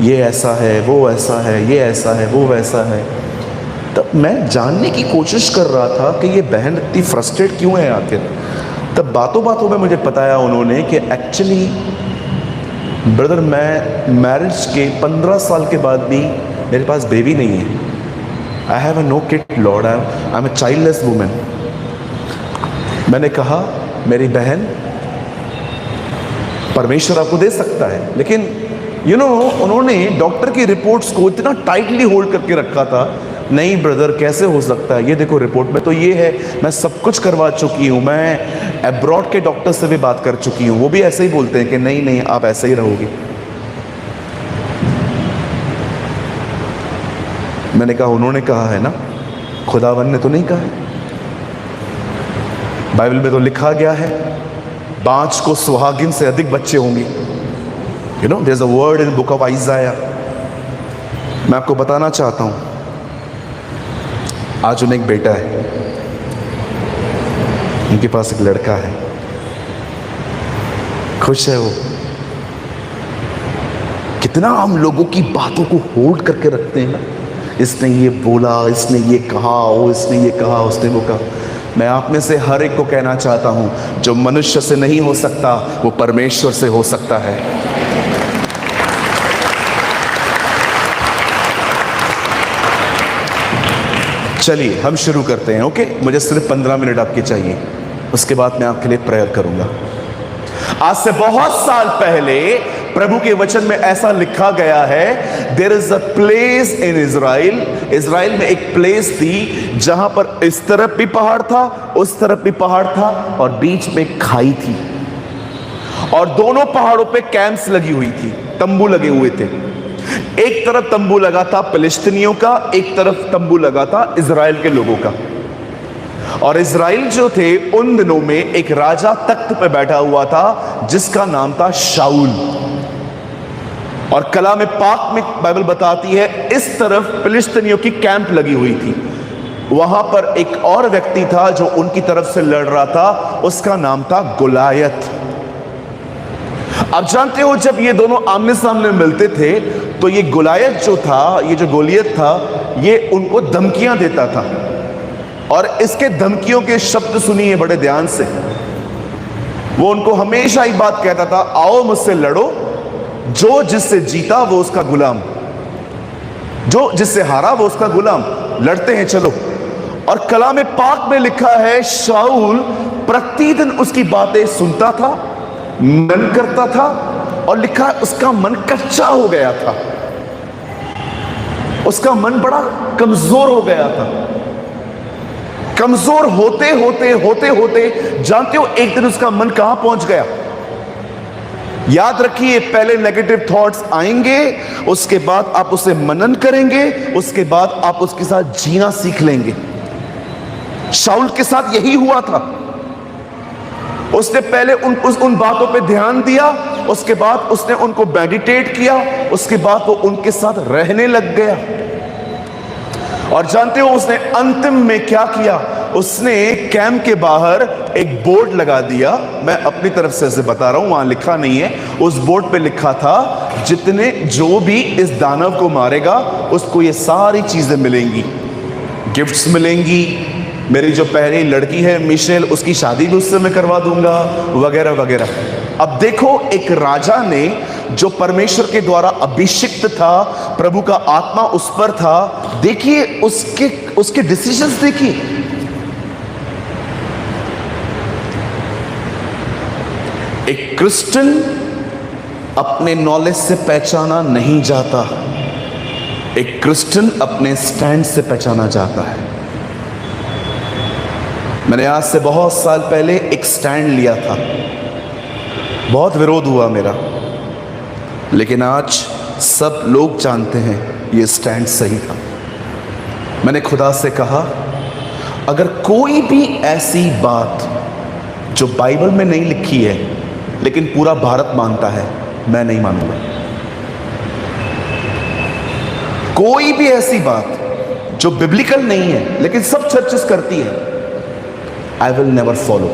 [SPEAKER 1] ये ऐसा है, वो ऐसा है, ये ऐसा है, वो वैसा है। तब मैं जानने की कोशिश कर रहा था कि ये बहन इतनी फ्रस्ट्रेट क्यों है आखिर। तब बातों बातों में मुझे बताया उन्होंने कि एक्चुअली ब्रदर, मैं मैरिज के 15 साल के बाद भी मेरे पास बेबी नहीं है। I have a no kid lord, I am a childless women. मैंने कहा मेरी बहन, परमेश्वर आपको दे सकता है, लेकिन उन्होंने डॉक्टर की रिपोर्ट्स को इतना टाइटली होल्ड करके रखा था। नहीं ब्रदर, कैसे हो सकता है, ये देखो रिपोर्ट में तो ये है, मैं सब कुछ करवा चुकी हूँ, मैं अब्रॉड के डॉक्टर से भी बात कर चुकी हूँ, वो भी ऐसे ही बोलते हैं कि नहीं नहीं आप ऐसे ही रहोगे। मैंने कहा उन्होंने कहा है ना, खुदावन ने तो नहीं कहा है। बाइबल में तो लिखा गया है, बांझ को सुहागिन से अधिक बच्चे होंगे। There is a word in book of Isaiah. मैं आपको बताना चाहता हूं, आज उन्हें एक बेटा है, उनके पास एक लड़का है, खुश है वो। कितना हम लोगों की बातों को होल्ड करके रखते हैं ना, इसने ये बोला, इसने ये कहा, इसने ये कहा, उसने वो कहा। मैं आप में से हर एक को कहना चाहता हूं, जो मनुष्य से नहीं हो सकता वो परमेश्वर से हो सकता है। चलिए हम शुरू करते हैं। ओके, मुझे सिर्फ 15 मिनट आपके चाहिए, उसके बाद मैं आपके लिए प्रेयर करूंगा। आज से बहुत साल पहले प्रभु के वचन में ऐसा लिखा गया है, there is a place in Israel. Israel में एक प्लेस थी जहां पर इस तरफ भी पहाड़ था, उस तरफ भी पहाड़ था, और बीच में खाई थी, और दोनों पहाड़ों पे कैंप्स लगी हुई थी, तंबू लगे हुए थे। एक तरफ तंबू लगा था फिलिस्तीनियों का, एक तरफ तंबू लगा था इज़राइल के लोगों का। और इज़राइल जो थे उन दिनों में एक राजा तख्त पे बैठा हुआ था जिसका नाम था शाऊल। और कलाम पाक में बाइबल बताती है, इस तरफ फिलिस्तीनियों की कैंप लगी हुई थी, वहां पर एक और व्यक्ति था जो उनकी तरफ से लड़ रहा था, उसका नाम था गोलायत। आप जानते हो, जब ये दोनों आमने सामने मिलते थे तो ये गोलायत जो था, ये जो गोलियत था, ये उनको धमकियां देता था, और इसके धमकियों के शब्द सुनिए बड़े ध्यान से। वो उनको हमेशा ही बात कहता था, आओ मुझसे लड़ो, जो जिससे जीता वो उसका गुलाम, जो जिससे हारा वो उसका गुलाम, लड़ते हैं चलो। और कलाम पाक में लिखा है, शाऊल प्रतिदिन उसकी बातें सुनता था, मन करता था, और लिखा उसका मन कच्चा हो गया था, उसका मन बड़ा कमजोर हो गया था। कमजोर होते होते होते होते जानते हो एक दिन उसका मन कहां पहुंच गया? याद रखिए, पहले नेगेटिव थॉट्स आएंगे, उसके बाद आप उसे मनन करेंगे, उसके बाद आप उसके साथ जीना सीख लेंगे। शाऊल के साथ यही हुआ था। उसने पहले उन बातों पे ध्यान दिया, उसके बाद उसने उनको मेडिटेट किया, उसके बाद वो उनके साथ रहने लग गया। और जानते हो उसने अंतिम में क्या किया? उसने कैंप के बाहर एक बोर्ड लगा दिया। मैं अपनी तरफ से ऐसे बता रहा हूं, वहां लिखा नहीं है। उस बोर्ड पे लिखा था, जितने जो भी इस दानव को मारेगा उसको ये सारी चीजें मिलेंगी, गिफ्ट्स मिलेंगी, मेरी जो पहली लड़की है मिशेल, उसकी शादी भी उससे मैं करवा दूंगा, वगैरह वगैरह। अब देखो, एक राजा ने जो परमेश्वर के द्वारा अभिषिक्त था, प्रभु का आत्मा उस पर था, देखिए उसके डिसीजंस देखिए। एक क्रिश्चियन अपने नॉलेज से पहचाना नहीं जाता, एक क्रिश्चियन अपने स्टैंड से पहचाना जाता है। मैंने आज से बहुत साल पहले एक स्टैंड लिया था, बहुत विरोध हुआ मेरा, लेकिन आज सब लोग जानते हैं ये स्टैंड सही था। मैंने खुदा से कहा, अगर कोई भी ऐसी बात जो बाइबल में नहीं लिखी है लेकिन पूरा भारत मानता है, मैं नहीं मानूंगा। कोई भी ऐसी बात जो बिब्लिकल नहीं है लेकिन सब चर्चेस करती है, I will never follow.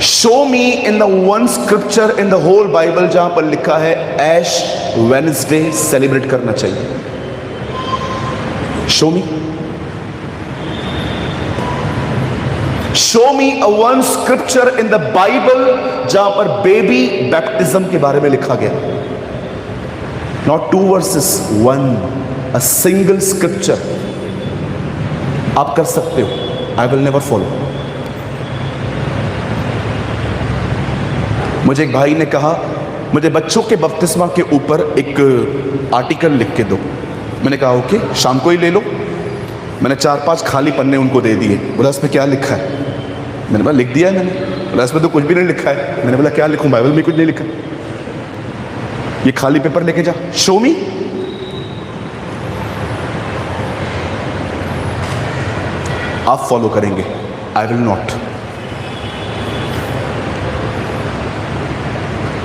[SPEAKER 1] Show me in the one scripture in the whole Bible जहां पर लिखा है ऐश वेडनेसडे सेलिब्रेट करना चाहिए। Show me, show me a one scripture in the Bible जहां पर बेबी बैप्टिज्म के बारे में लिखा गया। Not 2 verses, 1, a single scripture. आप कर सकते हो, आई विल नेवर फॉलो। मुझे एक भाई ने कहा, मुझे बच्चों के बपतिस्मा के ऊपर एक आर्टिकल लिख के दो। मैंने कहा ओके, शाम को ही ले लो। मैंने 4-5 खाली पन्ने उनको दे दिए। बोला इसमें क्या लिखा है? मैंने बोला लिख दिया है मैंने। बोला इसमें तो कुछ भी नहीं लिखा है। मैंने बोला क्या लिखूं, बाइबल में कुछ नहीं लिखा। ये खाली पेपर लेके जा, शो मी। आप फॉलो करेंगे, I will not.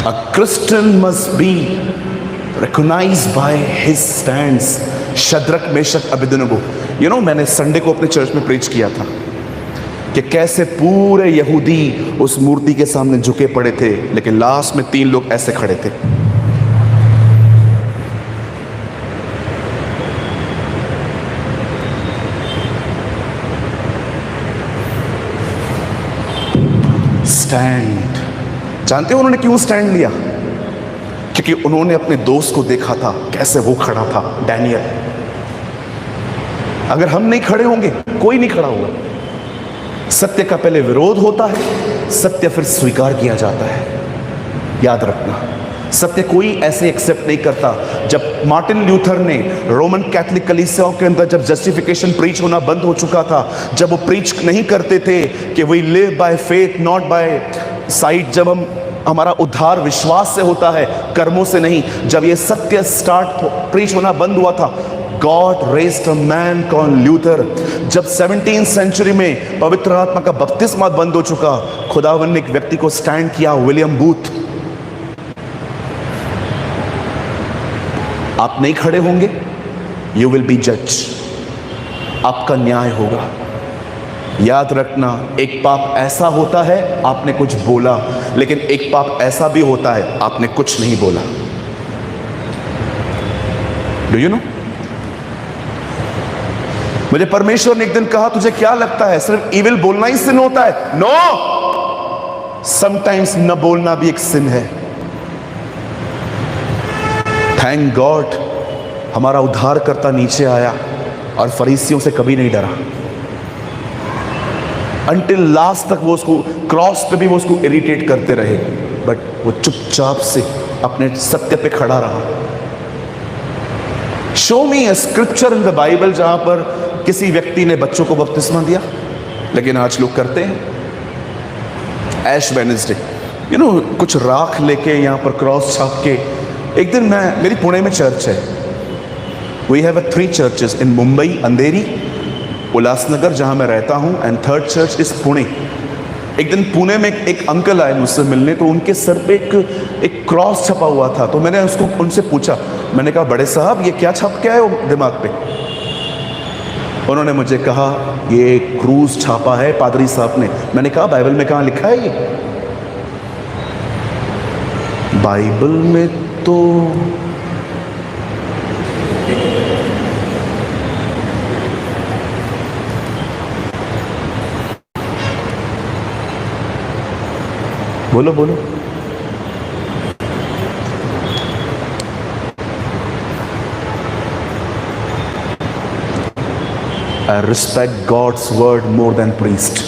[SPEAKER 1] A Christian must be recognized by his stands. Shadrach, Meshach, Abednego. मैंने संडे को अपने चर्च में प्रीच किया था कि कैसे पूरे यहूदी उस मूर्ति के सामने झुके पड़े थे, लेकिन लास्ट में 3 लोग ऐसे खड़े थे। स्टैंड। जानते हो उन्होंने क्यों स्टैंड लिया? क्योंकि उन्होंने अपने दोस्त को देखा था कैसे वो खड़ा था, डैनियल। अगर हम नहीं खड़े होंगे, कोई नहीं खड़ा होगा। सत्य का पहले विरोध होता है, सत्य फिर स्वीकार किया जाता है। याद रखना, सत्य कोई ऐसे एक्सेप्ट नहीं करता। जब मार्टिन ल्यूथर ने रोमन कैथोलिक कलीसियाओं के अंदर जब जस्टिफिकेशन प्रीच होना बंद हो चुका था, जब वो प्रीच नहीं करते थे कि we live by faith not by sight, जब हमारा उद्धार विश्वास से होता है, कर्मों से नहीं, जब ये सत्य प्रीच होना बंद हुआ था, God raised a man called Luther. जब 17th सेंचुरी में पवित्र आत्मा का बपतिस्मा बंद हो चुका, खुदावन ने एक व्यक्ति को स्टैंड किया, विलियम बूथ। आप नहीं खड़े होंगे, यू विल बी जज, आपका न्याय होगा। याद रखना, एक पाप ऐसा होता है आपने कुछ बोला, लेकिन एक पाप ऐसा भी होता है आपने कुछ नहीं बोला। Do you know? मुझे परमेश्वर ने एक दिन कहा, तुझे क्या लगता है सिर्फ इविल बोलना ही सिन होता है? नो, समटाइम्स न बोलना भी एक सिन है। थैंक गॉड हमारा उद्धारकर्ता नीचे आया और फरीसियों से कभी नहीं डरा। अंटिल लास्ट तक वो उसको क्रॉस पे भी वो उसको इरिटेट करते रहे, बट वो चुपचाप से अपने सत्य पे खड़ा रहा। Show me a scripture in the Bible जहां पर किसी व्यक्ति ने बच्चों को बपतिस्मा दिया, लेकिन आज लोग करते हैं ऐश वेडनेसडे, कुछ राख लेके यहां पर क्रॉस छाप के। एक दिन मेरी पुणे में चर्च है, वी हैव 3 चर्चेस इन मुंबई, अंधेरी, उल्लासनगर जहां मैं रहता हूं, एंड 3rd चर्च इस पुणे। एक दिन पुणे में एक अंकल आए मुझसे मिलने, तो उनके सर पे एक क्रॉस छपा हुआ था। तो मैंने उनसे पूछा, मैंने कहा बड़े साहब ये क्या छप के आए हो दिमाग पे? उन्होंने मुझे कहा ये क्रूज छापा है पादरी साहब ने। मैंने कहा बाइबल में कहाँ लिखा है ये? बाइबल में तो बोलो बोलो। I respect God's word more than priest.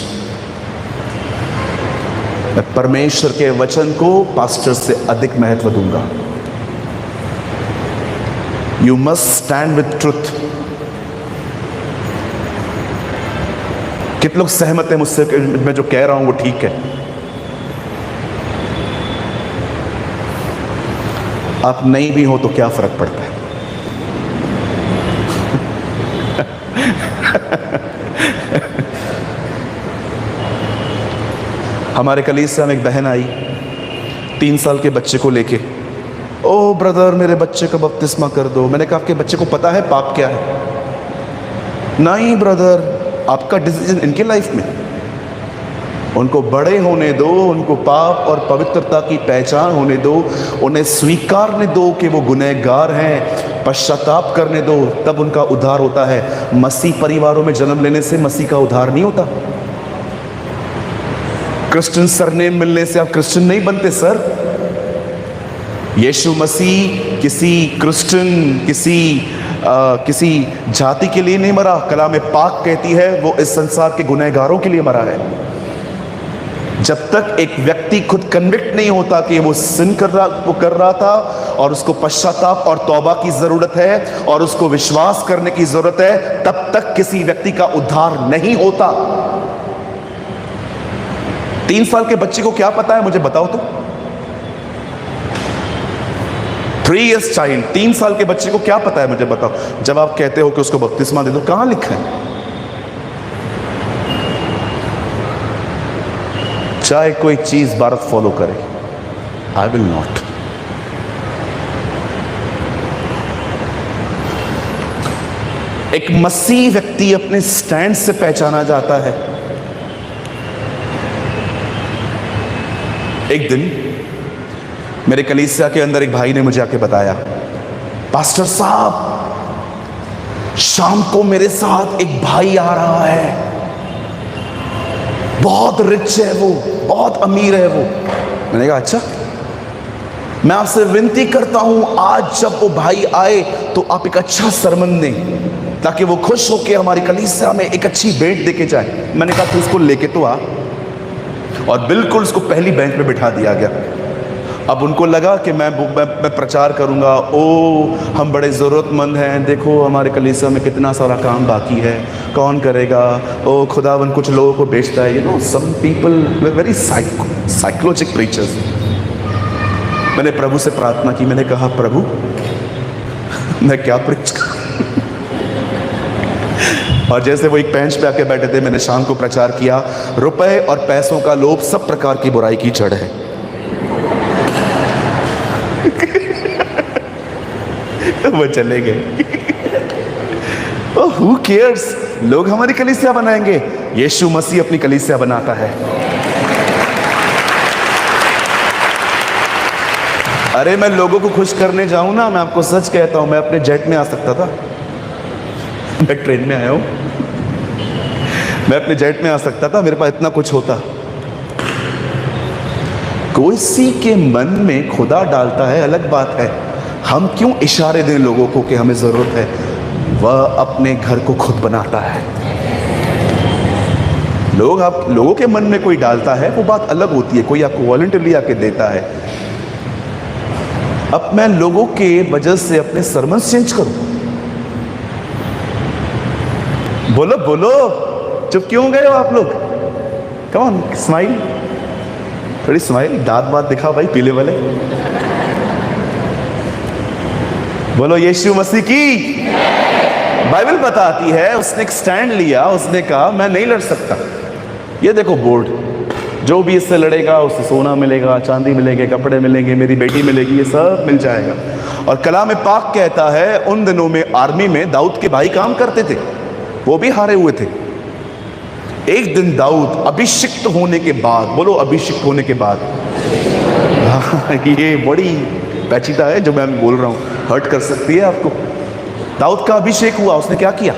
[SPEAKER 1] मैं परमेश्वर के वचन को पास्टर से अधिक महत्व दूंगा। You must stand with truth. कितने लोग सहमत हैं मुझसे कि मैं जो कह रहा हूं वो ठीक है? आप नहीं भी हो तो क्या फर्क पड़ता है? हमारे कलीसिया में एक बहन आई 3 साल के बच्चे को लेके। ओ ब्रदर मेरे बच्चे का बपतिस्मा कर दो। मैंने कहा आपके बच्चे को पता है पाप क्या है? नहीं ब्रदर, आपका डिसीजन इनके लाइफ में। उनको बड़े होने दो, उनको पाप और पवित्रता की पहचान होने दो, उन्हें स्वीकारने दो कि वो गुनहगार हैं, पश्चाताप करने दो, तब उनका उद्धार होता है। मसीह परिवारों में जन्म लेने से मसीह का उद्धार नहीं होता। क्रिश्चियन सरनेम मिलने से आप क्रिश्चियन नहीं बनते सर। यीशु मसीह किसी क्रिश्चियन किसी जाति के लिए नहीं मरा। कलाम पाक कहती है वो इस संसार के गुनहगारों के लिए मरा है। जब तक एक व्यक्ति खुद कन्विक्ट नहीं होता कि वो सिन कर रहा था और उसको पश्चाताप और तौबा की जरूरत है और उसको विश्वास करने की जरूरत है, तब तक किसी व्यक्ति का उद्धार नहीं होता। 3 साल के बच्चे को क्या पता है मुझे बताओ तो? 3 years चाइल्ड, 3 साल के बच्चे को क्या पता है मुझे बताओ? जब आप कहते हो कि उसको बपतिस्मा दे दो, कहां लिखा है? चाहे कोई चीज भारत फॉलो करे, आई विल नॉट। एक मसीह व्यक्ति अपने स्टैंड से पहचाना जाता है। एक दिन मेरे कलीसिया के अंदर एक भाई ने मुझे आके बताया, पास्टर साहब शाम को मेरे साथ एक भाई आ रहा है, बहुत रिच है वो, बहुत अमीर है वो। मैंने कहा अच्छा, मैं आपसे विनती करता हूं आज जब वो भाई आए तो आप एक अच्छा सरमन दें ताकि वो खुश होकर हमारी कलीसिया में एक अच्छी भेंट देके जाए। मैंने कहा तू उसको लेके तो आ, और बिल्कुल उसको पहली बेंच पे बिठा दिया गया। अब उनको लगा कि मैं प्रचार करूंगा, ओ हम बड़े ज़रूरतमंद हैं, देखो हमारे कलीसिया में कितना सारा काम बाकी है, कौन करेगा, ओ खुदावन कुछ लोगों को बेचता है, you know some people very psychologic preachers. मैंने प्रभु से प्रार्थना की, मैंने कहा प्रभु मैं क्या प्रीच करूं? और जैसे वो एक बेंच पे आके बैठे थे, मैंने शाम को प्रचार किया, रुपए और पैसों का लोभ सब प्रकार की बुराई की जड़ है। वो चले गए। हु केयर्स, लोग हमारी कलीसिया बनाएंगे, यीशु मसीह अपनी कलीसिया बनाता है। अरे मैं लोगों को खुश करने जाऊं ना, मैं आपको सच कहता हूं, मैं अपने जेट में आ सकता था, मैं ट्रेन में आया हूं, मैं अपने जेट में आ सकता था, मेरे पास इतना कुछ होता। कोई सी के मन में खुदा डालता है अलग बात है, हम क्यों इशारे दें लोगों को कि हमें जरूरत है? वह अपने घर को खुद बनाता है। लोगों के मन में कोई डालता है वो बात अलग होती है, कोई आपको वॉलंटियरली आके देता है। अब मैं लोगों के वजह से अपने सरमन चेंज करूं? बोलो बोलो, चुप क्यों गए हो आप लोग? कम ऑन, स्माइल, थोड़ी स्माइल, दांत बात दिखा भाई पीले वाले। बोलो यीशु मसीह की। बाइबल बताती है उसने एक स्टैंड लिया, उसने कहा मैं नहीं लड़ सकता। ये देखो बोर्ड, जो भी इससे लड़ेगा उसे सोना मिलेगा, चांदी मिलेंगे, कपड़े मिलेंगे, मेरी बेटी मिलेगी, ये सब मिल जाएगा। और कलाम पाक कहता है उन दिनों में आर्मी में दाऊद के भाई काम करते थे, वो भी हारे हुए थे। एक दिन दाऊद अभिषिक्त होने के बाद, बोलो अभिषिक्त होने के बाद, ये बड़ी पेचीदा है जो मैं बोल रहा हूं, हर्ट कर सकती है आपको। दाऊद का अभिषेक हुआ, उसने क्या किया?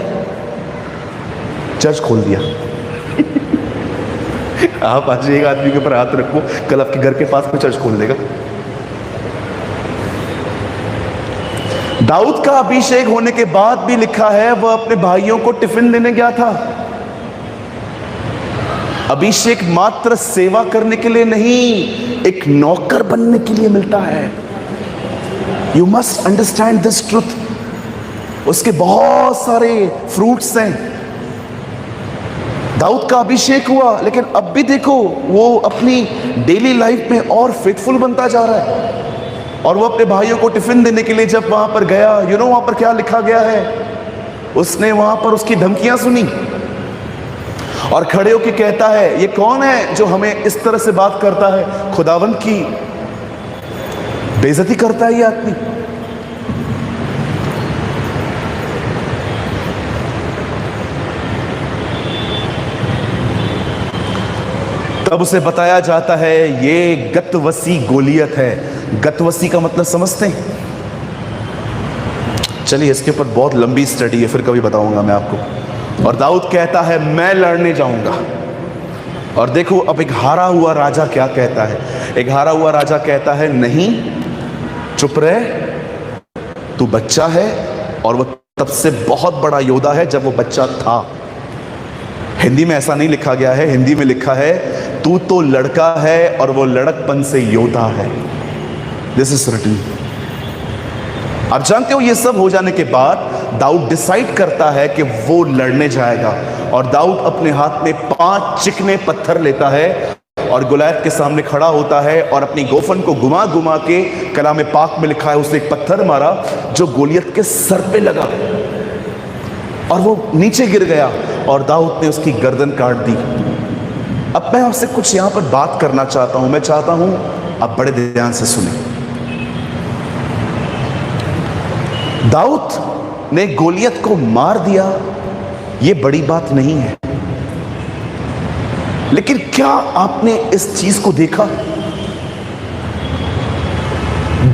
[SPEAKER 1] चर्च खोल दिया। आप आज एक आदमी के ऊपर हाथ रखो, कल आपके घर के पास में चर्च खोल देगा। दाऊद का अभिषेक होने के बाद भी लिखा है वह अपने भाइयों को टिफिन देने गया था। अभिषेक मात्र सेवा करने के लिए नहीं, एक नौकर बनने के लिए मिलता है। You must understand this truth. उसके बहुत सारे फ्रूट्स हैं। दाऊद का अभिषेक हुआ, लेकिन अब भी देखो वो अपनी डेली लाइफ में और फेथफुल बनता जा रहा है। और वो अपने भाइयों को टिफिन देने के लिए जब वहां पर गया, वहां पर क्या लिखा गया है? उसने वहां पर उसकी धमकियां सुनी और खड़े होकर कहता है, ये कौन है जो हमें इस तरह से बात करता है? खुदावंद की बेइज्जती करता है ये आदमी। तब उसे बताया जाता है ये गतवसी गोलियत है। गतवसी का मतलब समझते हैं? चलिए इसके ऊपर बहुत लंबी स्टडी है, फिर कभी बताऊंगा मैं आपको। और दाऊद कहता है मैं लड़ने जाऊंगा। और देखो अब एक हारा हुआ राजा क्या कहता है। एक हारा हुआ राजा कहता है नहीं, चुप रहे, तू बच्चा है। और वो तब से बहुत बड़ा योद्धा है जब वो बच्चा था। हिंदी में ऐसा नहीं लिखा गया है, हिंदी में लिखा है तू तो लड़का है और वो लड़कपन से योद्धा है। This is written. आप जानते हो ये सब हो जाने के बाद दाऊद डिसाइड करता है कि वो लड़ने जाएगा। और दाऊद अपने हाथ में 5 चिकने पत्थर लेता है और गुलायत के सामने खड़ा होता है और अपनी गोफन को घुमा घुमा के, कलाम पाक में लिखा है, उसने एक पत्थर मारा जो गोलियत के सर पे लगा और वो नीचे गिर गया और दाऊद ने उसकी गर्दन काट दी। अब मैं आपसे कुछ यहां पर बात करना चाहता हूं। मैं चाहता हूं आप बड़े ध्यान से सुने। दाऊद ने गोलियत को मार दिया, यह बड़ी बात नहीं है। लेकिन क्या आपने इस चीज को देखा?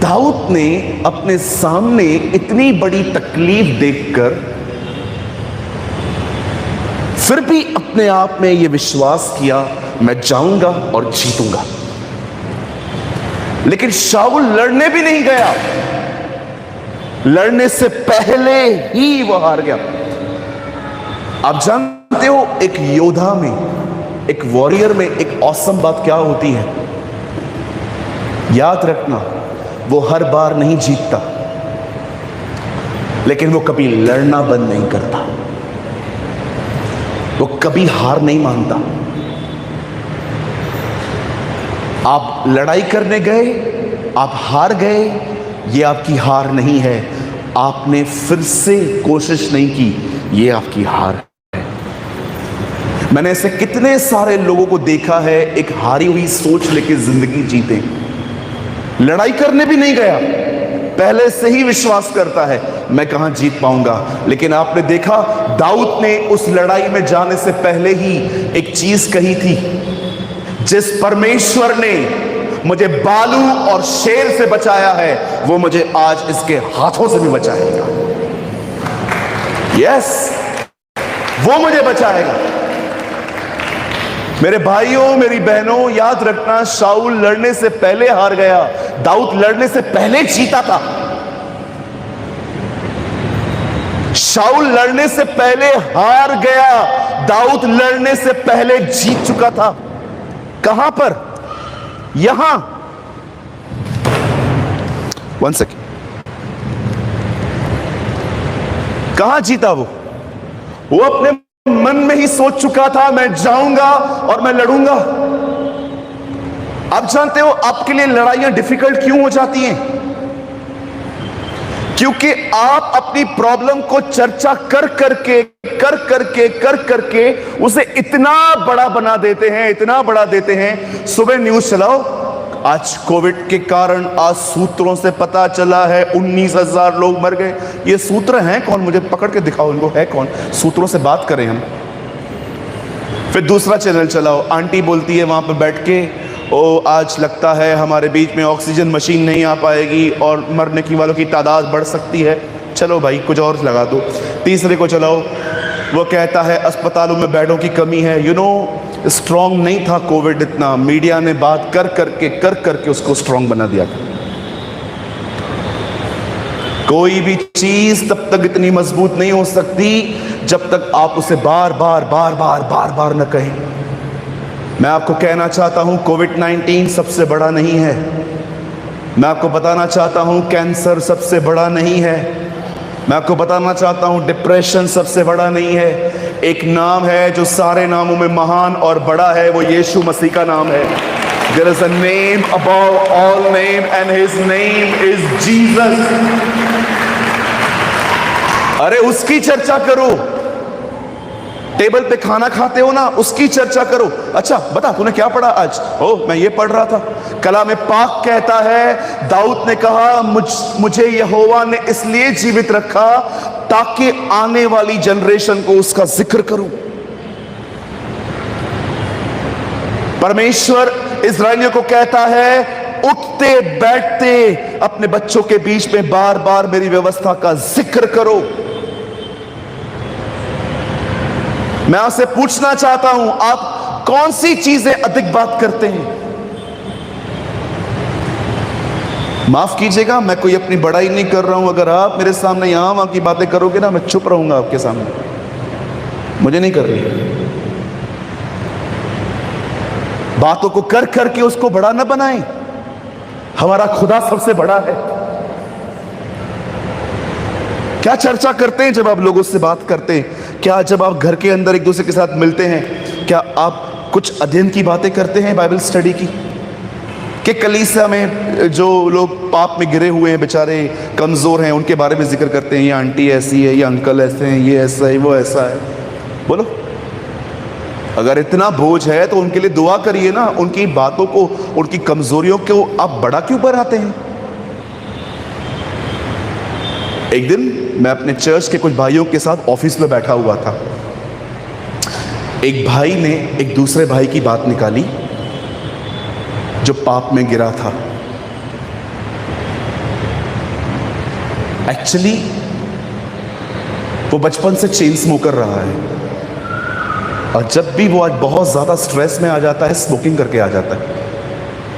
[SPEAKER 1] दाऊद ने अपने सामने इतनी बड़ी तकलीफ देखकर फिर भी अपने आप में यह विश्वास किया मैं जाऊंगा और जीतूंगा। लेकिन शाऊल लड़ने भी नहीं गया, लड़ने से पहले ही वह हार गया। आप जानते हो एक योद्धा में, एक वॉरियर में एक ऑसम बात क्या होती है? याद रखना, वो हर बार नहीं जीतता, लेकिन वो कभी लड़ना बंद नहीं करता। वो कभी हार नहीं मानता। आप लड़ाई करने गए, आप हार गए, ये आपकी हार नहीं है। आपने फिर से कोशिश नहीं की, ये आपकी हार है। मैंने ऐसे कितने सारे लोगों को देखा है एक हारी हुई सोच लेके जिंदगी जीते। लड़ाई करने भी नहीं गया, पहले से ही विश्वास करता है मैं कहां जीत पाऊंगा। लेकिन आपने देखा दाऊद ने उस लड़ाई में जाने से पहले ही एक चीज कही थी, जिस परमेश्वर ने मुझे बालू और शेर से बचाया है वो मुझे आज इसके हाथों से भी बचाएगा। यस, वो मुझे बचाएगा। मेरे भाइयों, मेरी बहनों, याद रखना, शाऊल लड़ने से पहले हार गया, दाऊद लड़ने से पहले जीता था। शाऊल लड़ने से पहले हार गया, दाऊद लड़ने से पहले जीत चुका था। कहां पर? यहां। 1 सेकेंड। कहां जीता वो अपने मन में ही सोच चुका था मैं जाऊंगा और मैं लड़ूंगा। आप जानते हो आपके लिए लड़ाइयां डिफिकल्ट क्यों हो जाती हैं? क्योंकि आप अपनी प्रॉब्लम को चर्चा कर करके उसे इतना बड़ा बना देते हैं, इतना बड़ा देते हैं। सुबह न्यूज चलाओ, आज कोविड के कारण आज सूत्रों से पता चला है 19,000 लोग मर गए। ये सूत्र हैं कौन? मुझे पकड़ के दिखाओ इनको, है कौन? सूत्रों से बात करें हम। फिर दूसरा चैनल चलाओ, आंटी बोलती है वहां पर बैठ के, ओ आज लगता है हमारे बीच में ऑक्सीजन मशीन नहीं आ पाएगी और मरने की वालों की तादाद बढ़ सकती है। चलो भाई कुछ और लगा दो। तीसरे को चलाओ, वो कहता है अस्पतालों में बेडों की कमी है। स्ट्रांग नहीं था कोविड इतना, मीडिया ने बात कर करके उसको स्ट्रांग बना दिया। कोई भी चीज तब तक इतनी मजबूत नहीं हो सकती जब तक आप उसे बार बार न कहें। मैं आपको कहना चाहता हूं कोविड-19 सबसे बड़ा नहीं है। मैं आपको बताना चाहता हूं कैंसर सबसे बड़ा नहीं है। मैं आपको बताना चाहता हूं डिप्रेशन सबसे बड़ा नहीं है। एक नाम है जो सारे नामों में महान और बड़ा है, वो यीशु मसीह का नाम है। There is a name above all name and his name is Jesus। अरे उसकी चर्चा करो। टेबल पे खाना खाते हो ना, उसकी चर्चा करो। अच्छा बता तूने क्या पढ़ा आज? मैं ये पढ़ रहा था। कलाम पाक कहता है दाऊद ने कहा मुझे यहोवा ने इसलिए जीवित रखा ताकि आने वाली जनरेशन को उसका जिक्र करूं। परमेश्वर इस्राएलियों को कहता है उठते बैठते अपने बच्चों के बीच में बार बार मेरी व्यवस्था का जिक्र करो। मैं आपसे पूछना चाहता हूं आप कौन सी चीजें अधिक बात करते हैं? माफ कीजिएगा, मैं कोई अपनी बड़ाई नहीं कर रहा हूं। अगर आप मेरे सामने यहां वहां की बातें करोगे ना, मैं चुप रहूंगा आपके सामने, मुझे नहीं कर रही। बातों को कर करके उसको बड़ा ना बनाएं। हमारा खुदा सबसे बड़ा है। क्या चर्चा करते हैं जब आप लोगों से बात करते हैं? क्या जब आप घर के अंदर एक दूसरे के साथ मिलते हैं, क्या आप कुछ अध्ययन की बातें करते हैं, बाइबल स्टडी की? कि कलीसिया में जो लोग पाप में गिरे हुए हैं, बेचारे कमजोर हैं, उनके बारे में जिक्र करते हैं, ये आंटी ऐसी है, ये अंकल ऐसे हैं, ये ऐसा है, वो ऐसा है। बोलो, अगर इतना बोझ है तो उनके लिए दुआ करिए ना। उनकी बातों को, उनकी कमजोरियों को आप बड़ा क्यों बनाते हैं? एक दिन मैं अपने चर्च के कुछ भाइयों के साथ ऑफिस में बैठा हुआ था। एक भाई ने एक दूसरे भाई की बात निकाली जो पाप में गिरा था। एक्चुअली वो बचपन से चेन स्मोकर रहा है और जब भी वो आज बहुत ज्यादा स्ट्रेस में आ जाता है, स्मोकिंग करके आ जाता है।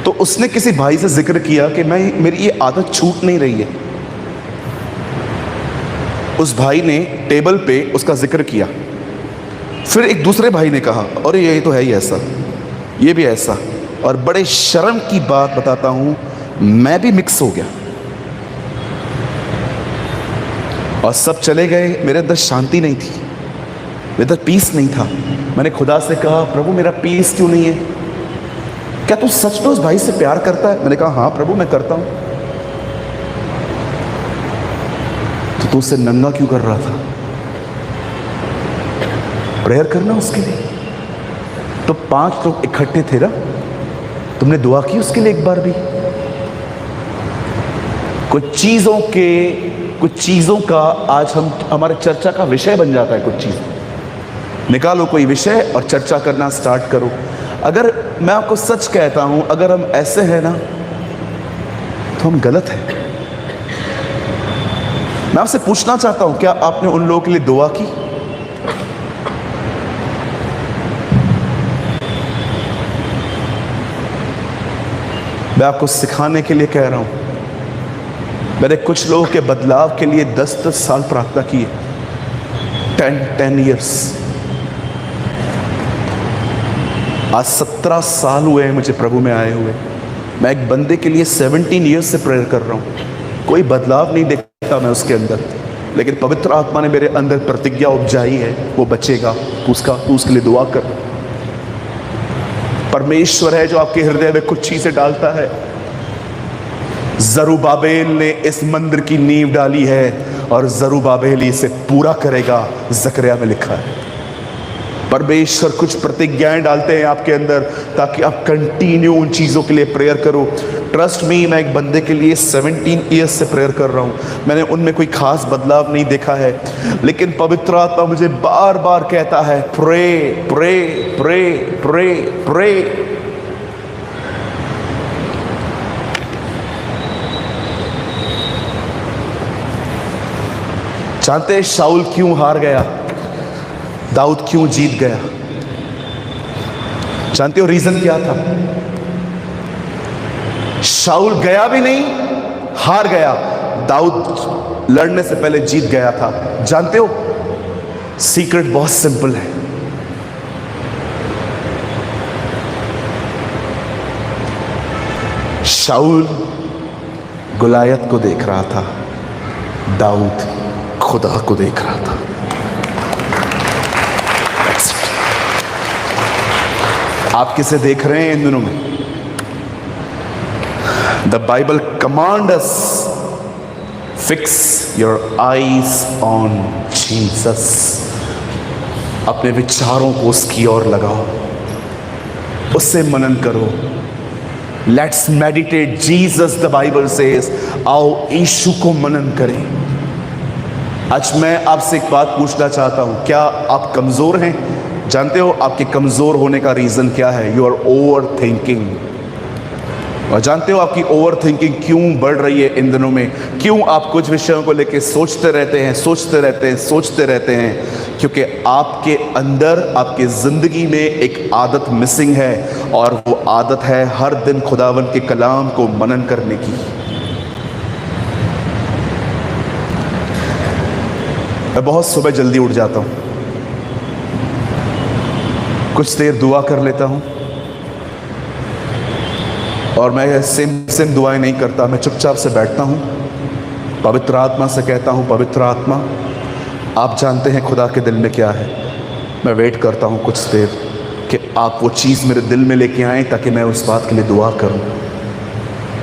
[SPEAKER 1] तो उसने किसी भाई से जिक्र किया कि मेरी ये आदत छूट नहीं रही है। उस भाई ने टेबल पे उसका जिक्र किया। फिर एक दूसरे भाई ने कहा अरे ये तो है ही ऐसा, ये भी ऐसा। और बड़े शर्म की बात बताता हूं, मैं भी मिक्स हो गया और सब चले गए। मेरे अंदर शांति नहीं थी, मेरे अंदर पीस नहीं था। मैंने खुदा से कहा प्रभु मेरा पीस क्यों नहीं है? क्या तू सच में उस भाई से प्यार करता है? मैंने कहा हाँ प्रभु मैं करता हूं। तो तू उसे नंगा क्यों कर रहा था? प्रेयर करना उसके लिए। तो 5 लोग इकट्ठे थे ना, तुमने दुआ की उसके लिए एक बार भी? कुछ चीजों का आज हमारे चर्चा का विषय बन जाता है। कुछ चीज निकालो कोई विषय और चर्चा करना स्टार्ट करो। अगर मैं आपको सच कहता हूं, अगर हम ऐसे हैं ना तो हम गलत हैं। मैं आपसे पूछना चाहता हूं क्या आपने उन लोगों के लिए दुआ की? मैं आपको सिखाने के लिए कह रहा हूं। मैंने कुछ लोगों के बदलाव के लिए 10-10 साल प्रार्थना की है। 10 years। आज 17 साल हुए हैं मुझे प्रभु में आए हुए। मैं एक बंदे के लिए 17 years से प्रेयर कर रहा हूं। कोई बदलाव नहीं देखता मैं उसके अंदर, लेकिन पवित्र आत्मा ने मेरे अंदर प्रतिज्ञा उपजाई है वो बचेगा। उसके लिए दुआ कर। परमेश्वर है जो आपके हृदय में कुछ चीजें डालता है। जरूबाबेल ने इस मंदिर की नींव डाली है और जरूबाबेल इसे पूरा करेगा, जकरिया में लिखा है। परमेश्वर कुछ प्रतिज्ञाएं डालते हैं आपके अंदर ताकि आप कंटिन्यू उन चीज़ों के लिए प्रेयर करो। ट्रस्ट मी, मैं एक बंदे के लिए 17 ईयर्स से प्रेयर कर रहा हूँ। मैंने उनमें कोई खास बदलाव नहीं देखा है, लेकिन पवित्र आत्मा मुझे बार बार कहता है pray pray pray pray pray. जानते हैं शाऊल क्यों हार गया, दाऊद क्यों जीत गया? जानते हो रीजन क्या था? शाऊल गया भी नहीं, हार गया। दाऊद लड़ने से पहले जीत गया था। जानते हो सीक्रेट बहुत सिंपल है। शाऊल गुलायत को देख रहा था, दाऊद खुदा को देख रहा था। आप किसे देख रहे हैं इन दिनों में? The Bible command us fix your eyes on Jesus. अपने विचारों को उसकी ओर लगाओ, उससे मनन करो। Let's meditate Jesus, the Bible says. आओ यीशु को मनन करें। आज मैं आपसे एक बात पूछना चाहता हूं, क्या आप कमजोर हैं? जानते हो आपके कमजोर होने का रीजन क्या है? You are overthinking. और जानते हो आपकी ओवर थिंकिंग क्यों बढ़ रही है इन दिनों में? क्यों आप कुछ विषयों को लेकर सोचते रहते हैं, सोचते रहते हैं, सोचते रहते हैं? क्योंकि आपके अंदर, आपके जिंदगी में एक आदत मिसिंग है, और वो आदत है हर दिन खुदावंद के कलाम को मनन करने की। मैं बहुत सुबह जल्दी उठ जाता हूं, कुछ देर दुआ कर लेता हूं, और मैं सेम दुआएं नहीं करता। मैं चुपचाप से बैठता हूं, पवित्र आत्मा से कहता हूं, पवित्र आत्मा आप जानते हैं खुदा के दिल में क्या है। मैं वेट करता हूं कुछ देर कि आप वो चीज़ मेरे दिल में लेके आएँ ताकि मैं उस बात के लिए दुआ करूं।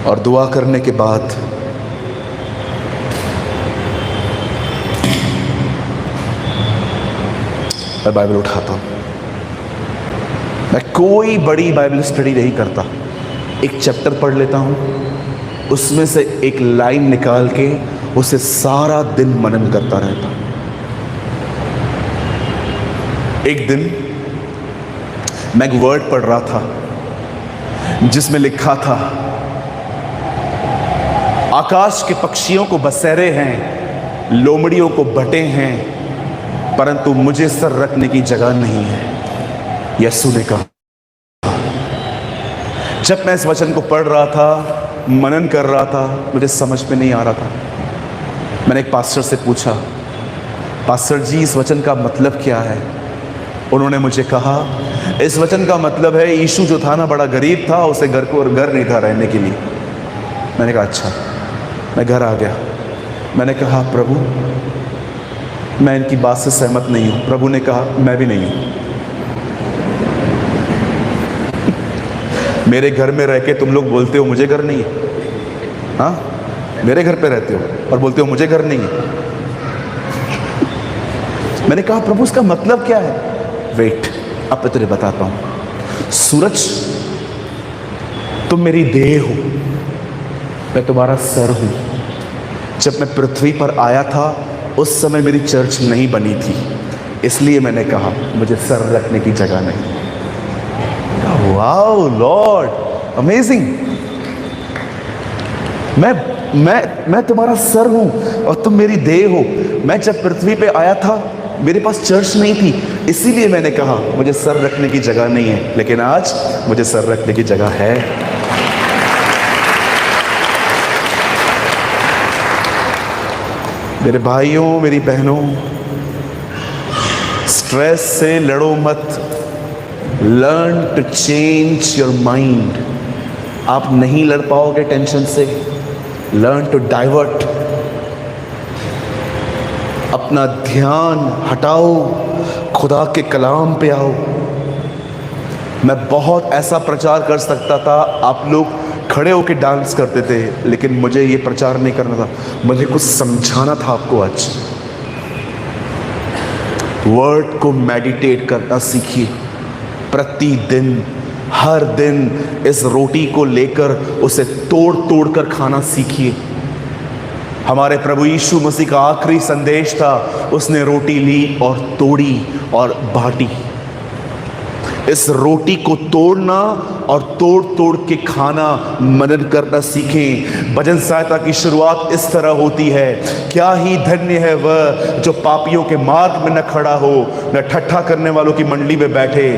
[SPEAKER 1] और दुआ करने के बाद मैं बाइबल उठाता हूं। मैं कोई बड़ी बाइबल स्टडी नहीं करता, एक चैप्टर पढ़ लेता हूं, उसमें से एक लाइन निकाल के उसे सारा दिन मनन करता रहता। एक दिन मैं एक वर्ड पढ़ रहा था जिसमें लिखा था, आकाश के पक्षियों को बसेरे हैं, लोमड़ियों को बटे हैं, परंतु मुझे सर रखने की जगह नहीं है। यीशु ने कहा। जब मैं इस वचन को पढ़ रहा था, मनन कर रहा था, मुझे समझ में नहीं आ रहा था। मैंने एक पास्टर से पूछा, पास्टर जी इस वचन का मतलब क्या है? उन्होंने मुझे कहा, इस वचन का मतलब है यीशु जो था ना, बड़ा गरीब था, उसे घर नहीं था रहने के लिए। मैंने कहा अच्छा। मैं घर आ गया, मैंने कहा प्रभु मैं इनकी बात से सहमत नहीं हूं। प्रभु ने कहा मैं भी नहीं हूं। मेरे घर में रह के तुम लोग बोलते हो मुझे घर नहीं है। हाँ, मेरे घर पे रहते हो और बोलते हो मुझे घर नहीं है। मैंने कहा प्रभु उसका मतलब क्या है? वेट, अब मैं तुझे बताता हूं। सूरज तुम मेरी देह हो, मैं तुम्हारा सर हूं। जब मैं पृथ्वी पर आया था उस समय मेरी चर्च नहीं बनी थी, इसलिए मैंने कहा मुझे सर रखने की जगह नहीं। Wow Lord, amazing. मैं तुम्हारा सर हूं और तुम मेरी देह हो। मैं जब पृथ्वी पे आया था मेरे पास चर्च नहीं थी, इसीलिए मैंने कहा मुझे सर रखने की जगह नहीं है, लेकिन आज मुझे सर रखने की जगह है। मेरे भाइयों, मेरी बहनों, स्ट्रेस से लड़ो मत। Learn to change your mind. आप नहीं लड़ पाओगे टेंशन से। Learn to divert. अपना ध्यान हटाओ, खुदा के कलाम पे आओ। मैं बहुत ऐसा प्रचार कर सकता था, आप लोग खड़े होके डांस करते थे, लेकिन मुझे ये प्रचार नहीं करना था, मुझे कुछ समझाना था आपको। आज वर्ड को मेडिटेट करना सीखिए प्रतिदिन, हर दिन इस रोटी को लेकर उसे तोड़ तोड़ कर खाना सीखिए। हमारे प्रभु यीशु मसीह का आखिरी संदेश था, उसने रोटी ली और तोड़ी और बांटी। इस रोटी को तोड़ना और तोड़ तोड़ के खाना, मनन करना सीखें। भजन सहायता की शुरुआत इस तरह होती है, क्या ही धन्य है वह जो पापियों के मार्ग में न खड़ा हो, न ठट्ठा करने वालों की मंडली में बैठे,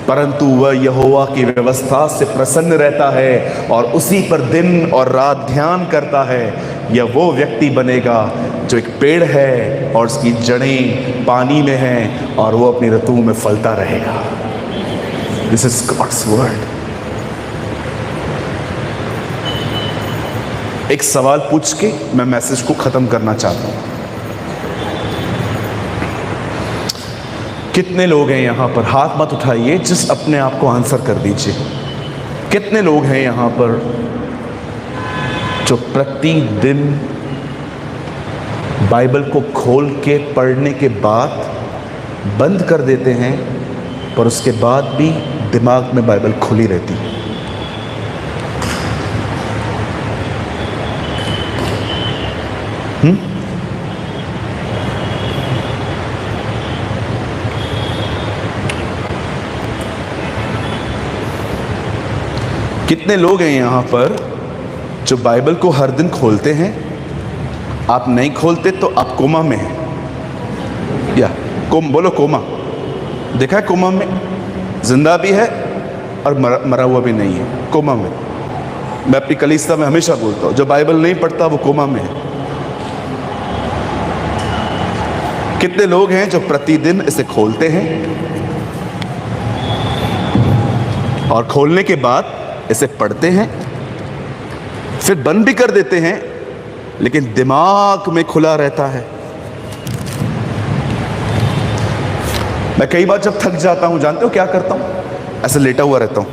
[SPEAKER 1] परंतु वह यहोवा की व्यवस्था से प्रसन्न रहता है और उसी पर दिन और रात ध्यान करता है। यह वो व्यक्ति बनेगा जो एक पेड़ है और उसकी जड़ें पानी में हैं और वो अपनी ऋतुओं में फलता रहेगा। This is God's word. एक सवाल पूछ के मैं मैसेज को खत्म करना चाहता हूं। कितने लोग हैं यहां पर, हाथ मत उठाइए, जिस अपने आप को आंसर कर दीजिए। कितने लोग हैं यहां पर जो प्रतिदिन बाइबल को खोल के पढ़ने के बाद बंद कर देते हैं, पर उसके बाद भी दिमाग में बाइबल खुली रहती है? कितने लोग हैं यहाँ पर जो बाइबल को हर दिन खोलते हैं? आप नहीं खोलते तो आप कोमा में हैं, या बोलो कोमा। देखा है कोमा में? जिंदा भी है और मरा हुआ भी नहीं है, कोमा में। मैं अपनी कलीसिया में हमेशा बोलता हूँ, जो बाइबल नहीं पढ़ता वो कोमा में है। कितने लोग हैं जो प्रतिदिन इसे खोलते हैं और खोलने के बाद इसे पढ़ते हैं, फिर बंद भी कर देते हैं, लेकिन दिमाग में खुला रहता है? मैं कई बार जब थक जाता हूं, जानते हो क्या करता हूं? ऐसे लेटा हुआ रहता हूं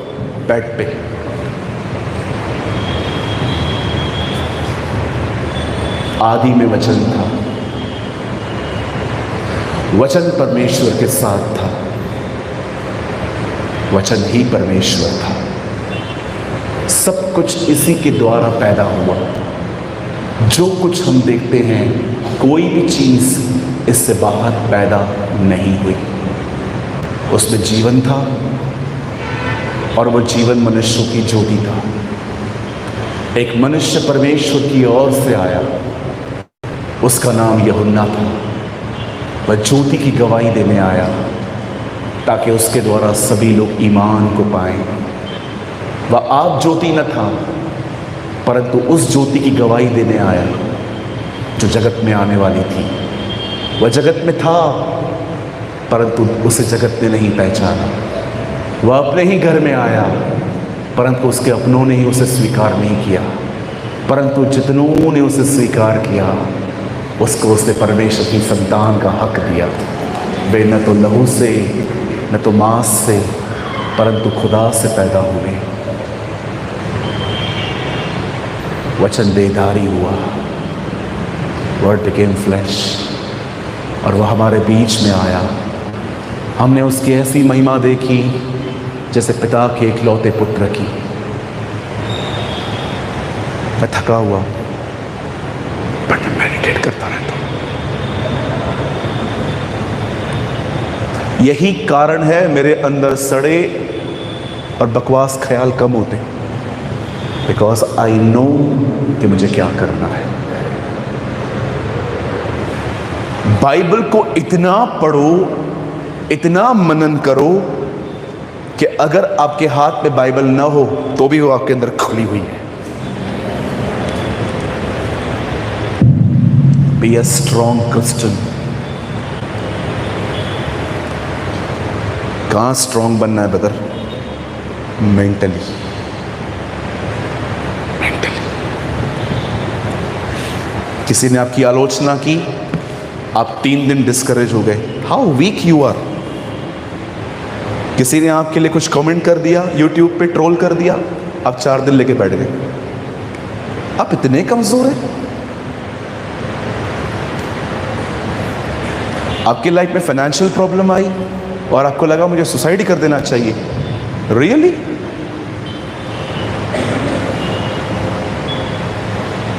[SPEAKER 1] बेड पे। आदि में वचन था, वचन परमेश्वर के साथ था, वचन ही परमेश्वर था, सब कुछ इसी के द्वारा पैदा हुआ। जो कुछ हम देखते हैं, कोई भी चीज इससे बाहर पैदा नहीं हुई। उसमें जीवन था और वो जीवन मनुष्यों की ज्योति था। एक मनुष्य परमेश्वर की ओर से आया, उसका नाम यूहन्ना था। वह ज्योति की गवाही देने आया ताकि उसके द्वारा सभी लोग ईमान को पाएं। वह आप ज्योति न था, परंतु उस ज्योति की गवाही देने आया जो जगत में आने वाली थी। वह जगत में था, परंतु उसे जगत ने नहीं पहचाना। वह अपने ही घर में आया, परंतु उसके अपनों ने ही उसे स्वीकार नहीं किया। परंतु जितनों ने उसे स्वीकार किया, उसको उसने परमेश्वर की संतान का हक दिया। वे न तो लहू से, न तो मांस से, परंतु खुदा से पैदा हुए। वचन देहधारी हुआ, वर्ड बिकेम फ्लैश, और वह हमारे बीच में आया। हमने उसकी ऐसी महिमा देखी जैसे पिता के इकलौते पुत्र की। मैं थका हुआ, बट मैं मेडिटेट करता रहता हूं। यही कारण है मेरे अंदर सड़े और बकवास ख्याल कम होते हैं, बिकॉज आई नो कि मुझे क्या करना है। बाइबल को इतना पढ़ो, इतना मनन करो कि अगर आपके हाथ में बाइबल ना हो तो भी वो आपके अंदर खुली हुई है। Be a strong Christian. कहां स्ट्रॉन्ग बनना है ब्रदर? मेंटली। किसी ने आपकी आलोचना की, आप 3 दिन डिस्करेज हो गए, हाउ वीक यू आर। किसी ने आपके लिए कुछ कमेंट कर दिया, यूट्यूब पे ट्रोल कर दिया, आप 4 दिन लेके बैठ गए। आप इतने कमजोर हैं। आपकी लाइफ में फाइनेंशियल प्रॉब्लम आई और आपको लगा मुझे सुसाइड कर देना चाहिए। रियली?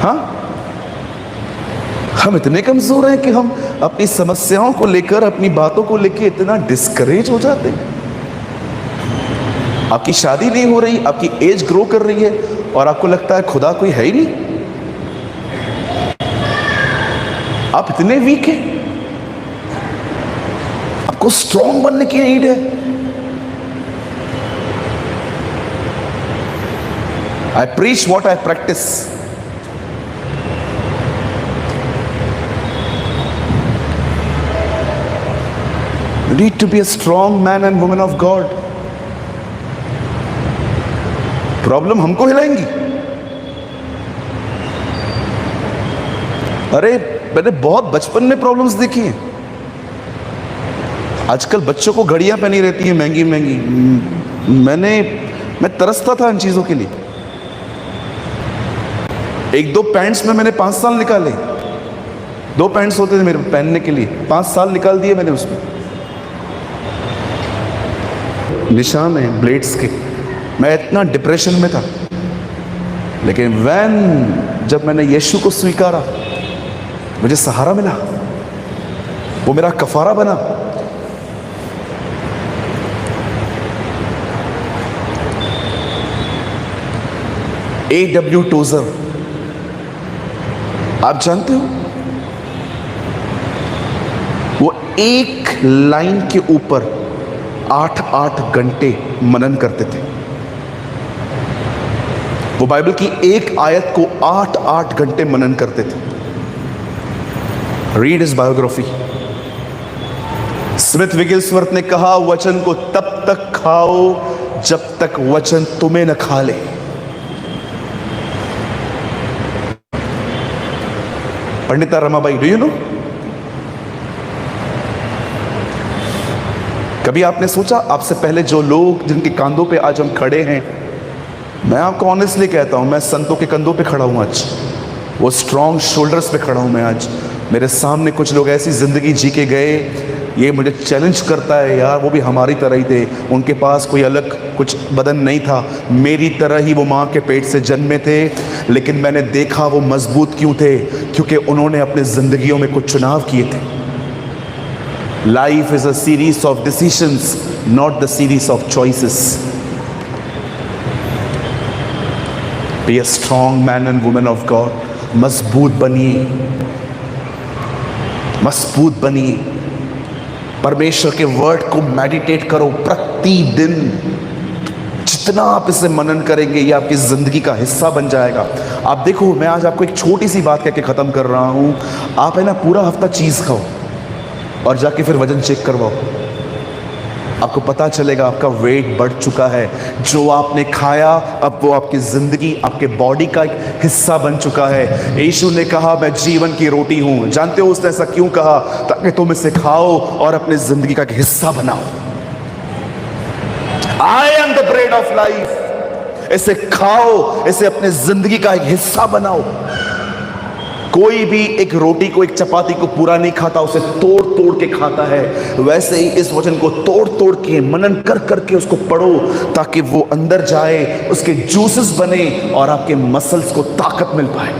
[SPEAKER 1] हाँ, हम इतने कमजोर हैं कि हम अपनी समस्याओं को लेकर, अपनी बातों को लेकर इतना डिस्करेज हो जाते हैं। आपकी शादी नहीं हो रही, आपकी एज ग्रो कर रही है और आपको लगता है खुदा कोई है ही नहीं। आप इतने वीक हैं, आपको स्ट्रॉन्ग बनने की नीड है। I preach what I practise. You need to be a strong man and woman of God. Problem हमको हिलाएंगी। अरे मैंने बहुत बचपन में प्रॉब्लम्स देखी हैं। आजकल बच्चों को घड़ियां पहनी रहती हैं महंगी महंगी। मैं तरसता था इन चीजों के लिए। 1-2 पैंट्स में मैंने 5 साल निकाले। 2 पैंट्स होते थे मेरे पहनने के लिए, 5 साल निकाल दिए मैंने उसमें। निशान है ब्लेड्स के। मैं इतना डिप्रेशन में था, लेकिन जब मैंने यीशु को स्वीकारा, मुझे सहारा मिला। वो मेरा कफारा बना। A.W. टोजर, आप जानते हो, वो एक लाइन के ऊपर 8-8 घंटे मनन करते थे। वो बाइबल की एक आयत को 8-8 घंटे मनन करते थे। Read his biography. स्मिथ विगिल्सवर्थ ने कहा, वचन को तब तक खाओ जब तक वचन तुम्हें न खा ले। Pandita Ramabai, do you know? कभी आपने सोचा, आपसे पहले जो लोग जिनके कंधों पे आज हम खड़े हैं, मैं आपको ऑनेस्टली कहता हूं, मैं संतों के कंधों पे खड़ा हूं आज। वो स्ट्रॉन्ग शोल्डर्स पे खड़ा हूं मैं आज। मेरे सामने कुछ लोग ऐसी जिंदगी जी के गए, ये मुझे चैलेंज करता है यार, वो भी हमारी तरह ही थे। उनके पास कोई अलग कुछ बदन नहीं था, मेरी तरह ही वो माँ के पेट से जन्मे थे, लेकिन मैंने देखा वो मजबूत क्यों थे, क्योंकि उन्होंने अपने जिंदगियों में कुछ चुनाव किए थे। Life is a series of decisions, not the series of choices. Be a strong man and women of God. मजबूत बनिए, मजबूत बनिए। परमेश्वर के वर्ड को मेडिटेट करो प्रतिदिन। जितना आप इसे मनन करेंगे, ये आपकी जिंदगी का हिस्सा बन जाएगा। आप देखो, मैं आज आपको एक छोटी सी बात कह के खत्म कर रहा हूं। आप है ना, पूरा हफ्ता चीज खाओ और जाके फिर वजन चेक करवाओ। आपको पता चलेगा आपका वेट बढ़ चुका है। जो आपने खाया, अब वो आपकी जिंदगी, आपके बॉडी का एक हिस्सा बन चुका है। यीशु ने कहा, मैं जीवन की रोटी हूं। जानते हो उसने ऐसा क्यों कहा? ताकि तुम इसे खाओ और अपने जिंदगी का एक हिस्सा बनाओ। I am the bread of life. इसे खाओ, इसे अपने जिंदगी का एक हिस्सा बनाओ। कोई भी एक रोटी को, एक चपाती को पूरा नहीं खाता, उसे तोड़ तोड़ के खाता है। वैसे ही इस वचन को तोड़ तोड़ के, मनन कर करके उसको पढ़ो, ताकि वो अंदर जाए, उसके जूसेस बने और आपके मसल्स को ताकत मिल पाए।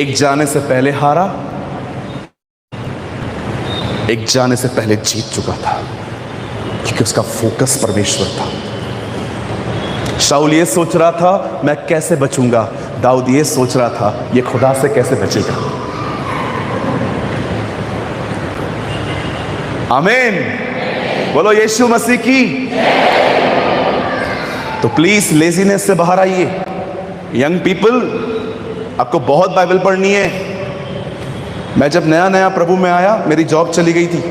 [SPEAKER 1] एक जाने से पहले हारा, एक जाने से पहले जीत चुका था, क्योंकि उसका फोकस परमेश्वर था। शाऊल ये सोच रहा था, मैं कैसे बचूंगा। दाऊद ये सोच रहा था, ये खुदा से कैसे बचेगा। आमीन। बोलो यीशु मसीह की। तो प्लीज लेजीनेस से बाहर आइए। यंग पीपल, आपको बहुत बाइबल पढ़नी है। मैं जब नया नया प्रभु में आया, मेरी जॉब चली गई थी,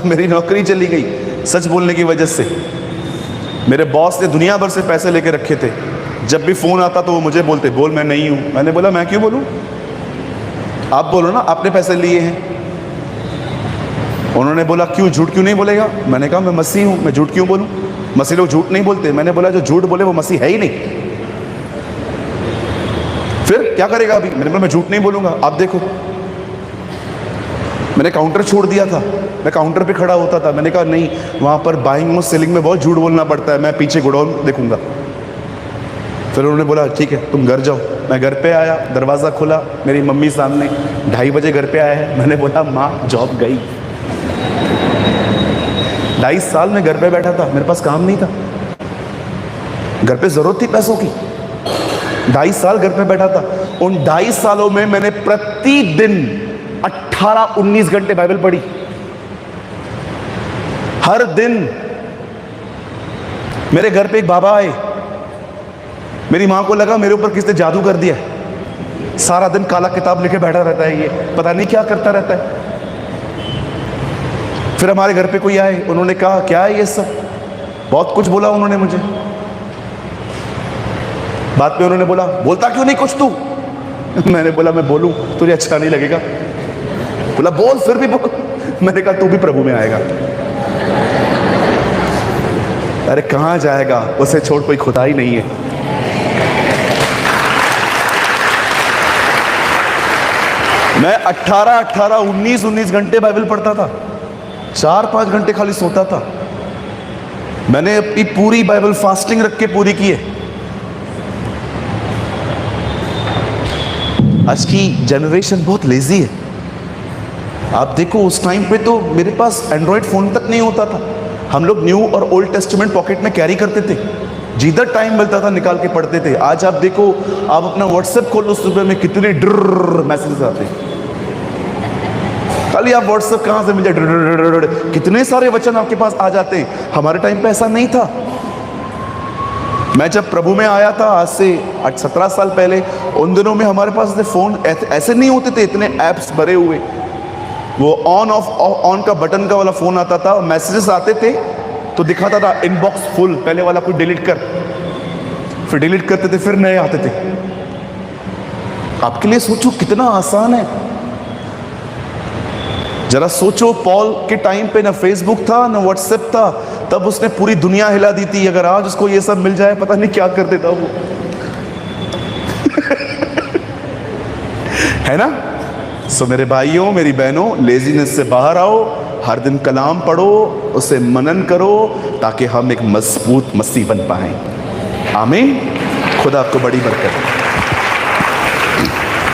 [SPEAKER 1] मेरी नौकरी चली गई सच बोलने की वजह से। मेरे बॉस ने दुनिया भर से पैसे लेके रखे थे। जब भी फोन आता तो वो मुझे बोलते, बोल मैं नहीं हूं। मैंने बोला, मैं क्यों बोलूं? आप बोलो ना, आपने पैसे लिए हैं। उन्होंने बोला क्यों, झूठ क्यों नहीं बोलेगा? मैंने कहा मैं मसीह हूं, मैं झूठ क्यों बोलूं? मसीह लोग झूठ नहीं बोलते। मैंने बोला जो झूठ बोले वो मसीह है ही नहीं, फिर क्या करेगा अभी? मैंने बोला मैं झूठ नहीं बोलूंगा, आप देखो। मैंने काउंटर छोड़ दिया था, मैं काउंटर पे खड़ा होता था। मैंने कहा नहीं, वहां पर बाइंग और सेलिंग में बहुत झूठ बोलना पड़ता है, मैं पीछे गोडाउन देखूंगा। फिर उन्होंने बोला ठीक है तुम घर जाओ। मैं घर पे आया, दरवाज़ा खुला, मेरी मम्मी सामने, 2:30 बजे घर पे आया है। मैंने बोला माँ जॉब गई। 2.5 साल में घर पे बैठा था, मेरे पास काम नहीं था, घर पे जरूरत थी पैसों की। 2.5 साल घर पे बैठा था। उन 2.5 सालों में मैंने प्रतिदिन 18-19 घंटे बाइबल पढ़ी, हर दिन। मेरे घर पे एक बाबा आए, मेरी मां को लगा मेरे ऊपर किसने जादू कर दिया। सारा दिन काला किताब लेके बैठा रहता है, ये पता नहीं क्या करता रहता है। फिर हमारे घर पे कोई आए, उन्होंने कहा क्या है ये सब, बहुत कुछ बोला उन्होंने मुझे। बाद में उन्होंने बोला बोलता क्यों नहीं कुछ तू? मैंने बोला मैं बोलूं तुझे अच्छा नहीं लगेगा। बोला बोल, फिर भी बोल। मैंने कहा तू भी प्रभु में आएगा। अरे कहां जाएगा, उसे छोड़ कोई खुदा ही नहीं है। मैं 19 घंटे बाइबल पढ़ता था, 4-5 घंटे खाली सोता था। मैंने अपनी पूरी बाइबल फास्टिंग रख के पूरी की है। आज की जनरेशन बहुत लेजी है। आप देखो उस टाइम पे तो मेरे पास एंड्रॉयड फोन तक नहीं होता था। हम लोग न्यू और ओल्ड टेस्टामेंट पॉकेट में कैरी करते थे, जिधर टाइम मिलता था निकाल के पढ़ते थे। आज आप देखो, आप अपना व्हाट्सएप खोलो, सुबह में कितने ड्र मैसेजेस आते हैं। खाली आप व्हाट्सएप कहां से मिल जाए, कितने सारे वचन आपके पास आ जाते हैं। हमारे टाइम पे ऐसा नहीं था। मैं जब प्रभु में आया था आज से 17 साल पहले, उन दिनों में हमारे पास फोन ऐसे नहीं होते थे, इतने ऐप्स भरे हुए। वो ऑन ऑफ ऑन का बटन का वाला फोन आता था, मैसेजेस आते थे तो दिखाता था इनबॉक्स फुल, पहले वाला कोई डिलीट कर, फिर डिलीट करते थे, फिर नए आते थे। आपके लिए सोचो कितना आसान है। जरा सोचो, पॉल के टाइम पे ना फेसबुक था ना व्हाट्सएप था, तब उसने पूरी दुनिया हिला दी थी। अगर आज उसको ये सब मिल जाए, पता नहीं क्या कर देता वो। है ना? सो मेरे भाइयों, मेरी बहनों, लेजीनेस से बाहर आओ, हर दिन कलाम पढ़ो, उसे मनन करो, ताकि हम एक मजबूत मसीह बन पाएं। आमीन। खुदा आपको बड़ी बरकत।